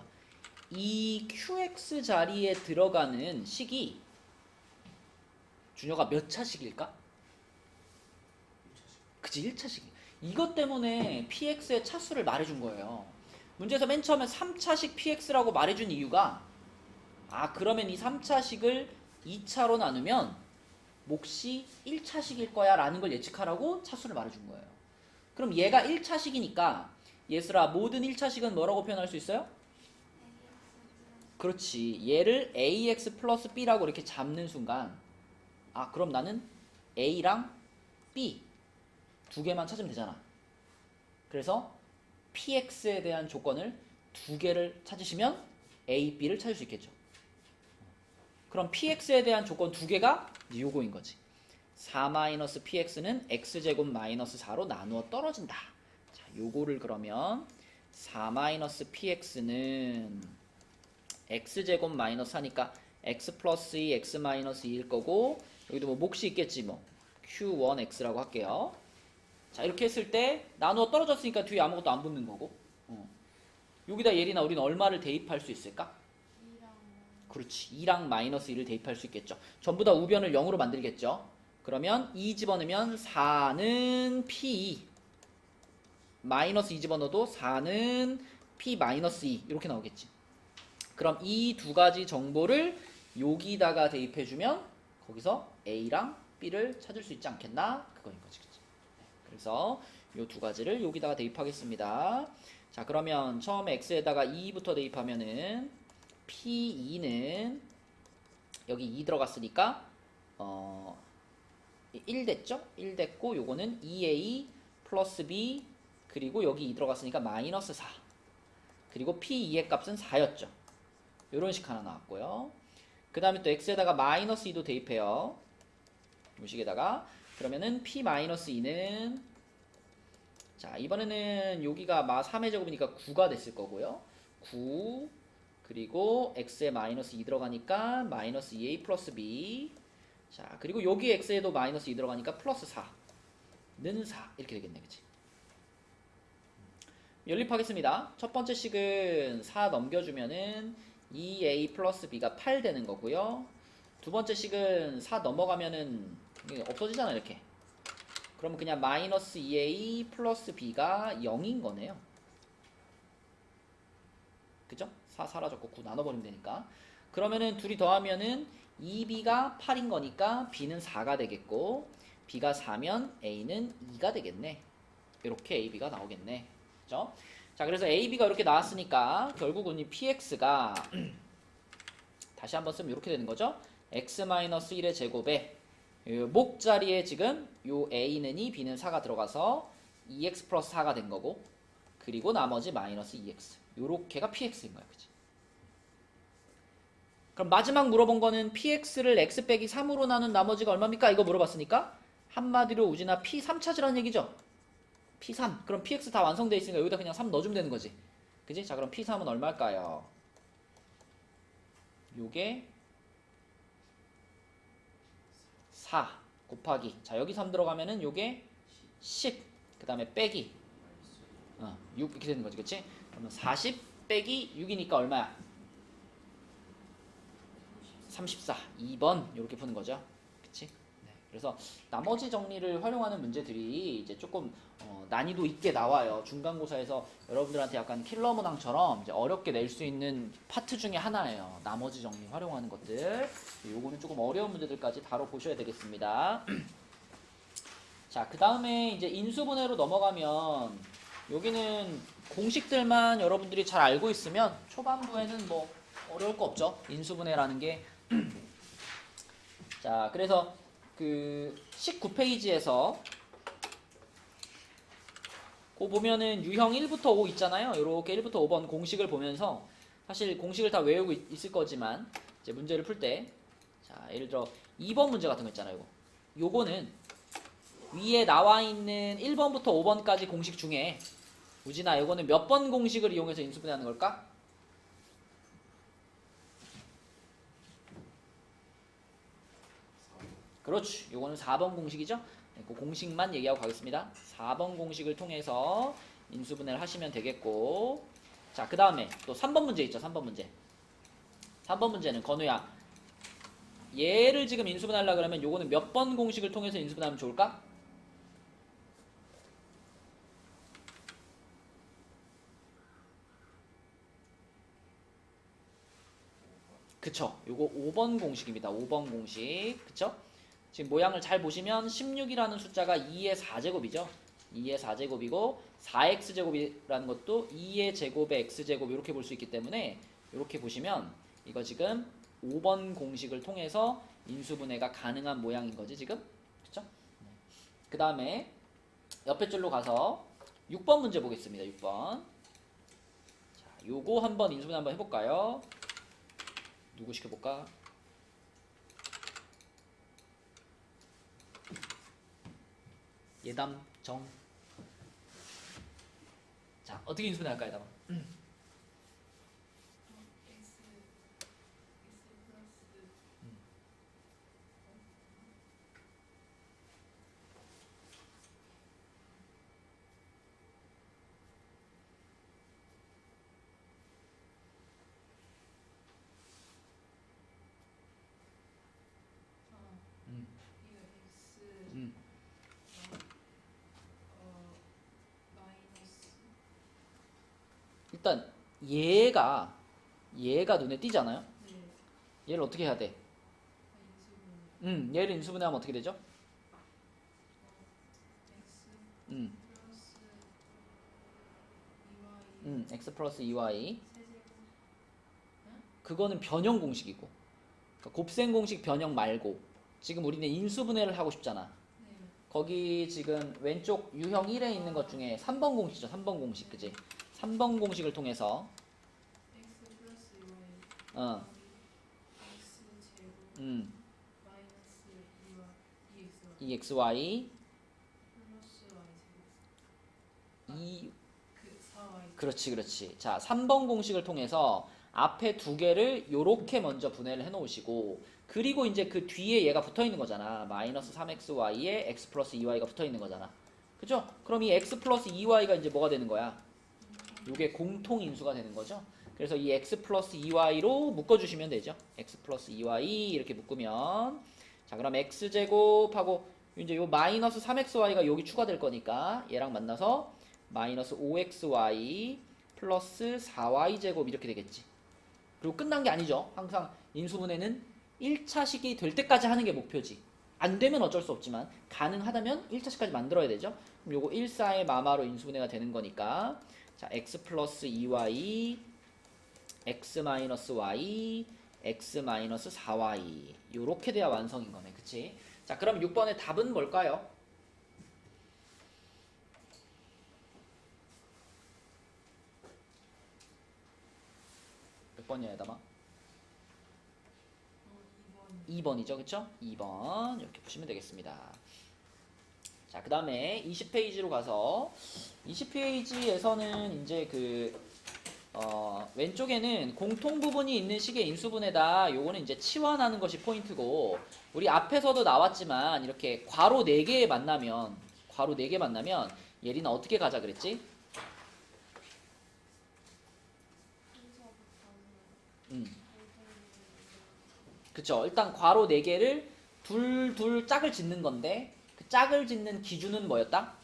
이 qx 자리에 들어가는 식이 준혁아 몇 차식일까? 그치 1차식. 이것 때문에 px의 차수를 말해준 거예요. 문제에서 맨 처음에 3차식 px라고 말해준 이유가 그러면 이 3차식을 2차로 나누면 몫이 1차식일 거야 라는 걸 예측하라고 차수를 말해준 거예요. 그럼 얘가 1차식이니까 얘들아 모든 1차식은 뭐라고 표현할 수 있어요? 그렇지. 얘를 ax 플러스 b라고 이렇게 잡는 순간 그럼 나는 a랑 b 두 개만 찾으면 되잖아. 그래서 px에 대한 조건을 두 개를 찾으시면 a, b를 찾을 수 있겠죠. 그럼 px에 대한 조건 두 개가 요거인 거지. 4-px는 x제곱 마이너스 4로 나누어 떨어진다. 자, 요거를 그러면 4-px는 x제곱 마이너스 4니까 x 플러스 2, x 마이너스 2일 거고 여기도 뭐 몫이 있겠지 뭐 q1x라고 할게요. 자 이렇게 했을 때 나누어 떨어졌으니까 뒤에 아무것도 안 붙는 거고 여기다 예린아 우리는 얼마를 대입할 수 있을까? 2랑 그렇지. 2랑 마이너스 1을 대입할 수 있겠죠. 전부 다 우변을 0으로 만들겠죠. 그러면 2 집어넣으면 4는 P 마이너스 2 집어넣어도 4는 P 마이너스 2 이렇게 나오겠지. 그럼 이 두 가지 정보를 여기다가 대입해주면 거기서 A랑 B를 찾을 수 있지 않겠나? 그거인 거지. 그치? 그래서 요 두 가지를 여기다가 대입하겠습니다. 자, 그러면 처음에 x에다가 2부터 대입하면은 p2는 여기 2 들어갔으니까 1 됐죠? 1 됐고 요거는 2a 플러스 b 그리고 여기 2 들어갔으니까 마이너스 4 그리고 p2의 값은 4였죠. 요런 식 하나 나왔고요. 그 다음에 또 x에다가 마이너스 2도 대입해요. 요 식에다가 그러면은 p-2는 자 이번에는 여기가 3의 제곱이니까 9가 됐을 거고요. 9 그리고 x에 마이너스 2 들어가니까 마이너스 2a 플러스 b 자 그리고 여기 x에도 마이너스 2 들어가니까 플러스 4는 4 이렇게 되겠네. 그치? 연립하겠습니다. 첫 번째 식은 4 넘겨주면은 2a 플러스 b가 8 되는 거고요. 두 번째 식은 4 넘어가면은 이게 없어지잖아 이렇게. 그럼 그냥 마이너스 2a 플러스 b가 0인 거네요. 그죠? 4 사라졌고 9 나눠버리면 되니까. 그러면은 둘이 더하면은 2b가 8인 거니까 b는 4가 되겠고 b가 4면 a는 2가 되겠네. 이렇게 ab가 나오겠네. 그죠? 자, 그래서 ab가 이렇게 나왔으니까 결국은 이 px가 다시 한번 쓰면 이렇게 되는 거죠. x-1의 제곱에 목 자리에 지금 요 a는 2, b는 4가 들어가서 2x 플러스 4가 된 거고 그리고 나머지 마이너스 2x 요렇게가 px인 거야. 그치? 그럼 마지막 물어본 거는 px를 x 빼기 3으로 나눈 나머지가 얼마입니까? 이거 물어봤으니까 한마디로 우진아 p3 찾으라는 얘기죠. p3 그럼 px 다 완성되어 있으니까 여기다 그냥 3 넣어주면 되는 거지. 그지? 자 그럼 p3은 얼마일까요? 요게 4 곱하기 자 여기 3 들어가면은 요게 10 그 다음에 빼기 6 이렇게 되는 거지. 그치? 그러면 40 빼기 6이니까 얼마야? 34 2번 이렇게 푸는 거죠. 그치? 네. 그래서 나머지 정리를 활용하는 문제들이 이제 조금 난이도 있게 나와요. 중간고사에서 여러분들한테 약간 킬러 문항처럼 이제 어렵게 낼 수 있는 파트 중에 하나예요. 나머지 정리 활용하는 것들. 요거는 조금 어려운 문제들까지 다뤄보셔야 되겠습니다. 자, 그 다음에 이제 인수분해로 넘어가면 여기는 공식들만 여러분들이 잘 알고 있으면 초반부에는 뭐 어려울 거 없죠. 인수분해라는 게. 자, 그래서 그 19페이지에서 그 보면은 유형 1부터 5 있잖아요. 이렇게 1부터 5번 공식을 보면서 사실 공식을 다 외우고 있을 거지만 이제 문제를 풀 때 자, 예를 들어 2번 문제 같은 거 있잖아요. 요거는 위에 나와 있는 1번부터 5번까지 공식 중에 우진아 요거는 몇 번 공식을 이용해서 인수분해하는 걸까? 그렇지. 요거는 4번 공식이죠. 네, 그 공식만 얘기하고 가겠습니다. 4번 공식을 통해서 인수분해를 하시면 되겠고 자, 그 다음에 또 3번 문제 있죠. 3번 문제. 3번 문제는 건우야 얘를 지금 인수분해하려고 그러면 요거는 몇 번 공식을 통해서 인수분해하면 좋을까? 그쵸. 요거 5번 공식입니다. 5번 공식. 그쵸? 지금 모양을 잘 보시면 16이라는 숫자가 2의 4제곱이죠. 2의 4제곱이고 4x제곱이라는 것도 2의 제곱의 x제곱 이렇게 볼 수 있기 때문에 이렇게 보시면 이거 지금 5번 공식을 통해서 인수분해가 가능한 모양인 거지 지금. 그쵸? 그 다음에 옆에 줄로 가서 6번 문제 보겠습니다. 6번. 자, 요거 한번 인수분해 한번 해볼까요? 누구 시켜볼까? 예담, 정. 자, 어떻게 인수분해할까, 예담아? 이거 x 음. 마이너스 일단 얘가 눈에 띄잖아요. 네 얘를 어떻게 해야 돼? 인수분해 얘를 인수분해하면 어떻게 되죠? x 음. 플러스 x 플러스 2y. 세제곱. 그거는 변형 공식이고. 그러니까 곱셈 공식 변형 말고. 지금 우리는 인수분해를 하고 싶잖아. 네. 거기 지금 왼쪽 유형 1에 있는 것 중에 3번 공식이죠. 3번 공식. 그지? 3번 공식을 통해서 x 플러스 y. 어, x 제곱 마이너스 2y 2xy 플러스 y 제곱. 2 그 4y. 그렇지. 자, 3번 공식을 통해서 앞에 두 개를 요렇게 먼저 분해를 해 놓으시고 그리고 이제 그 뒤에 얘가 붙어 있는 거잖아. 마이너스 3xy에 x 플러스 2y가 붙어 있는 거잖아. 그죠? 그럼 이 x 플러스 2y가 이제 뭐가 되는 거야? 요게 공통인수가 되는 거죠. 그래서 이 x 플러스 2y로 묶어주시면 되죠. x 플러스 2y 이렇게 묶으면 자 그럼 x제곱하고 이제 요 마이너스 3xy가 여기 추가될 거니까 얘랑 만나서 마이너스 5xy 플러스 4y제곱 이렇게 되겠지. 그리고 끝난 게 아니죠. 항상 인수분해는 1차식이 될 때까지 하는 게 목표지. 안 되면 어쩔 수 없지만 가능하다면 1차식까지 만들어야 되죠. 그럼 요거 1, 4의 마마로 인수분해가 되는 거니까 자 x 플러스 2y x 마이너스 y x 마이너스 4y 요렇게 돼야 완성인 거네. 그치? 자 그럼 6번의 답은 뭘까요? 몇 번이야 얘담아? 2번. 2번이죠. 그쵸? 2번 이렇게 보시면 되겠습니다. 자, 그 다음에 20페이지로 가서 20페이지에서는 이제 왼쪽에는 공통 부분이 있는 식의 인수분해다. 요거는 이제 치환하는 것이 포인트고 우리 앞에서도 나왔지만 이렇게 괄호 4개 만나면 예리는 어떻게 가자 그랬지? 그쵸. 일단 괄호 4개를 둘 짝을 짓는 건데 그 짝을 짓는 기준은 뭐였다?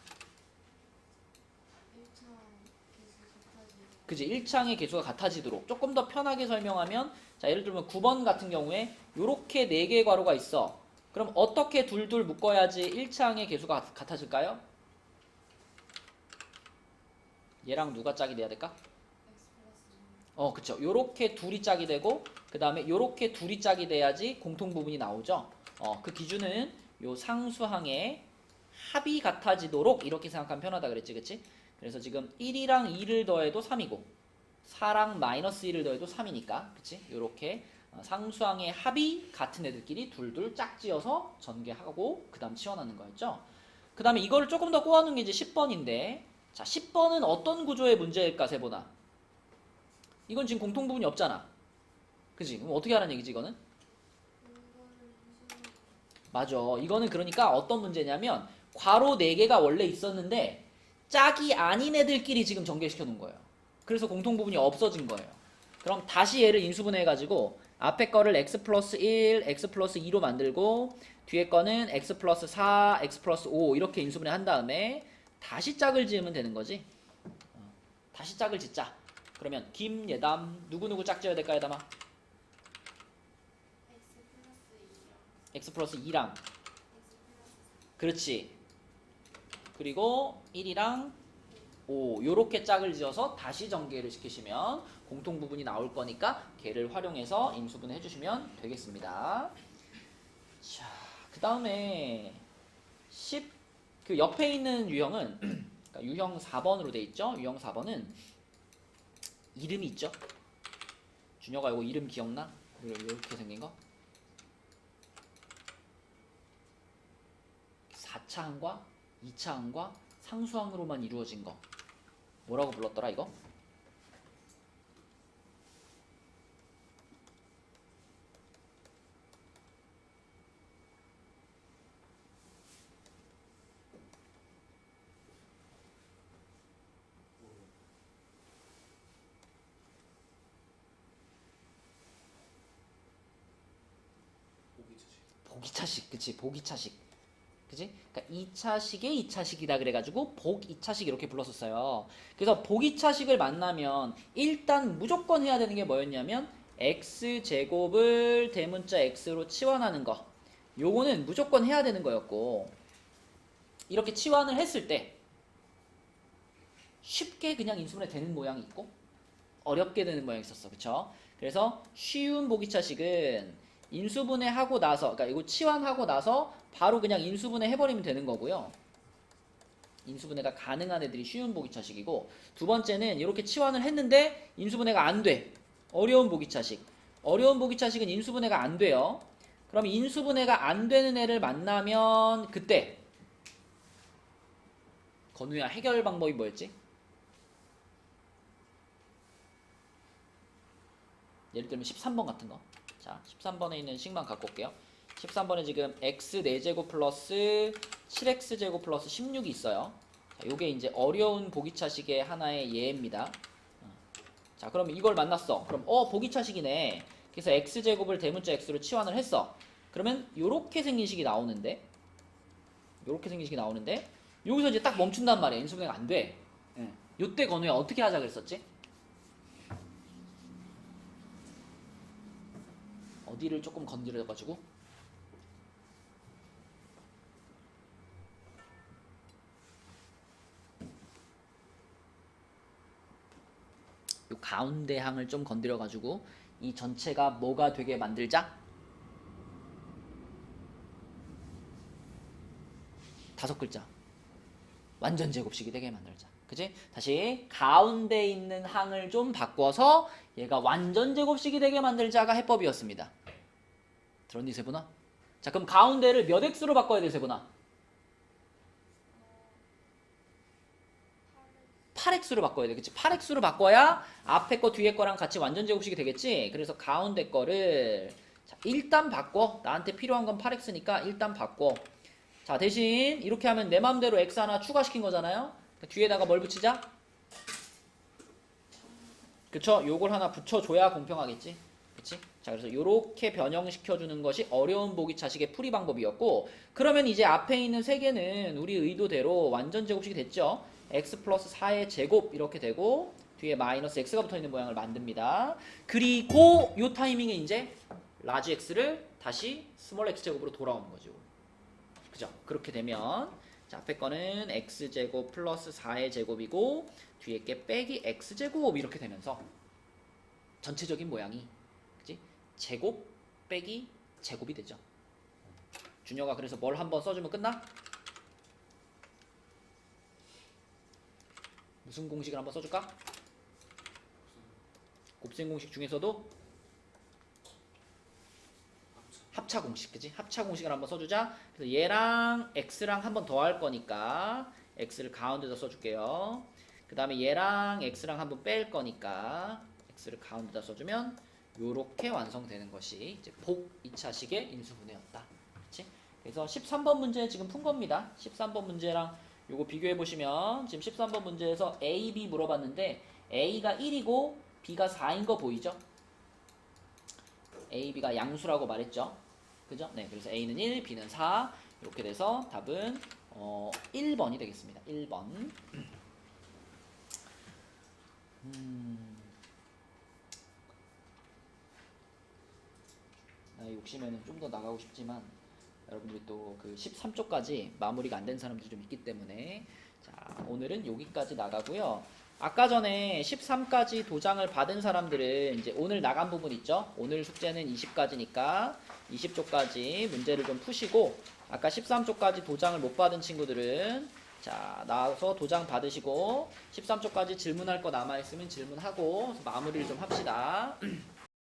그지? 1창의 개수가 같아지도록 조금 더 편하게 설명하면 자 예를 들면 9번 같은 경우에 요렇게 4개의 괄호가 있어. 그럼 어떻게 둘 묶어야지 1창의 개수가 같아질까요? 얘랑 누가 짝이 돼야 될까? 그쵸. 요렇게 둘이 짝이 되고 그 다음에 요렇게 둘이 짝이 돼야지 공통 부분이 나오죠. 그 기준은 요 상수항의 합이 같아지도록 이렇게 생각하면 편하다 그랬지, 그치? 그래서 지금 1이랑 2를 더해도 3이고 4랑 마이너스 1을 더해도 3이니까 그치? 요렇게 상수항의 합이 같은 애들끼리 둘 짝지어서 전개하고 그 다음 치환하는 거였죠. 그 다음에 이거를 조금 더 꼬아놓은 게 이제 10번인데 자 10번은 어떤 구조의 문제일까 세보나? 이건 지금 공통 부분이 없잖아. 그치? 그럼 어떻게 하라는 얘기지 이거는? 맞아. 이거는 그러니까 어떤 문제냐면 괄호 4개가 원래 있었는데 짝이 아닌 애들끼리 지금 전개시켜 놓은 거예요. 그래서 공통 부분이 없어진 거예요. 그럼 다시 얘를 인수분해 해가지고 앞에 거를 x 플러스 1, x 플러스 2로 만들고 뒤에 거는 x 플러스 4, x 플러스 5 이렇게 인수분해 한 다음에 다시 짝을 지으면 되는 거지. 다시 짝을 짓자. 그러면 김예담 누구누구 짝 지어야 될까 예담아? x 플러스 2랑 그렇지. 그리고 1이랑 5 요렇게 짝을 지어서 다시 전개를 시키시면 공통 부분이 나올 거니까 걔를 활용해서 인수분해 해주시면 되겠습니다. 자, 그 다음에 그 옆에 있는 유형은 그러니까 유형 4번으로 돼 있죠. 유형 4번은 이름이 있죠. 준혁아 이거 이름 기억나? 이렇게 생긴 거? 4차항과 2차항과 상수항으로만 이루어진 거 뭐라고 불렀더라 이거? 보기차식. 그치? 보기차식. 그치? 그러니까 2차식의 2차식이다 그래가지고 복 2차식 이렇게 불렀었어요. 그래서 복 2차식을 만나면 일단 무조건 해야 되는 게 뭐였냐면 x제곱을 대문자 x로 치환하는 거 요거는 무조건 해야 되는 거였고 이렇게 치환을 했을 때 쉽게 그냥 인수분해 되는 모양이 있고 어렵게 되는 모양이 있었어. 그쵸? 그래서 쉬운 보기차식은 인수분해 하고 나서, 그러니까 이거 치환하고 나서 바로 그냥 인수분해 해버리면 되는 거고요. 인수분해가 가능한 애들이 쉬운 보기차식이고, 두 번째는 이렇게 치환을 했는데 인수분해가 안 돼. 어려운 보기차식. 어려운 보기차식은 인수분해가 안 돼요. 그럼 인수분해가 안 되는 애를 만나면 그때 건우야 해결 방법이 뭐였지? 예를 들면 13번 같은 거. 자, 13번에 있는 식만 갖고 올게요. 13번에 지금 x 4제곱 플러스 7x제곱 플러스 16이 있어요. 자, 요게 이제 어려운 보기차식의 하나의 예입니다. 자, 그럼 이걸 만났어. 그럼 보기차식이네. 그래서 x제곱을 대문자 x로 치환을 했어. 그러면 요렇게 생긴 식이 나오는데, 요렇게 생긴 식이 나오는데 여기서 이제 딱 멈춘단 말이야. 인수분해가 안 돼. 요때 건우야 어떻게 하자 그랬었지? 어디를 조금 건드려가지고 요 가운데 항을 좀 건드려가지고 이 전체가 뭐가 되게 만들자? 5글자. 완전 제곱식이 되게 만들자. 그치? 다시 가운데 있는 항을 좀 바꿔서 얘가 완전 제곱식이 되게 만들자가 해법이었습니다. 들었니 세분아? 자, 그럼 가운데를 몇 x로 바꿔야 돼 세분아? 8x로 바꿔야 돼. 그치? 8x로 바꿔야 앞에 거 뒤에 거랑 같이 완전 제곱식이 되겠지? 그래서 가운데 거를 자, 일단 바꿔. 나한테 필요한 건 8x니까 일단 바꿔. 자, 대신 이렇게 하면 내 맘대로 x 하나 추가시킨 거잖아요? 뒤에다가 뭘 붙이자? 그쵸? 요걸 하나 붙여줘야 공평하겠지? 그치? 자, 그래서 요렇게 변형시켜주는 것이 어려운 보기차식의 풀이 방법이었고, 그러면 이제 앞에 있는 세 개는 우리 의도대로 완전 제곱식이 됐죠? x 플러스 4의 제곱 이렇게 되고 뒤에 마이너스 x가 붙어있는 모양을 만듭니다. 그리고 요 타이밍에 이제 라지 x를 다시 스몰 x 제곱으로 돌아오는 거죠. 그죠? 그렇게 되면 자, 앞에 거는 x제곱 플러스 4의 제곱이고 뒤에 게 빼기 x제곱 이렇게 되면서 전체적인 모양이 그치? 제곱 빼기 제곱이 되죠. 준혁아 그래서 뭘 한번 써주면 끝나? 무슨 공식을 한번 써줄까? 곱셈 공식 중에서도 합차 공식, 그치? 합차 공식을 한번 써주자. 그래서 얘랑 x랑 한번 더 할 거니까 x를 가운데다 써줄게요. 그 다음에 얘랑 x랑 한번 뺄 거니까 x를 가운데다 써주면 요렇게 완성되는 것이 이제 복 2차식의 인수분해였다. 그치? 그래서 13번 문제 지금 푼 겁니다. 13번 문제랑 요거 비교해 보시면 지금 13번 문제에서 A, B 물어봤는데 A가 1이고 B가 4인 거 보이죠? A, B가 양수라고 말했죠? 그죠? 네, 그래서 A는 1, B는 4 이렇게 돼서 답은 1번이 되겠습니다. 1번. 나 욕심에는 좀 더 나가고 싶지만 여러분들이 또 그 13쪽까지 마무리가 안 된 사람들이 좀 있기 때문에 자, 오늘은 여기까지 나가고요. 아까 전에 13까지 도장을 받은 사람들은 이제 오늘 나간 부분 있죠? 오늘 숙제는 20까지니까 20쪽까지 문제를 좀 푸시고 아까 13쪽까지 도장을 못 받은 친구들은 자, 나와서 도장 받으시고 13쪽까지 질문할 거 남아있으면 질문하고 마무리를 좀 합시다.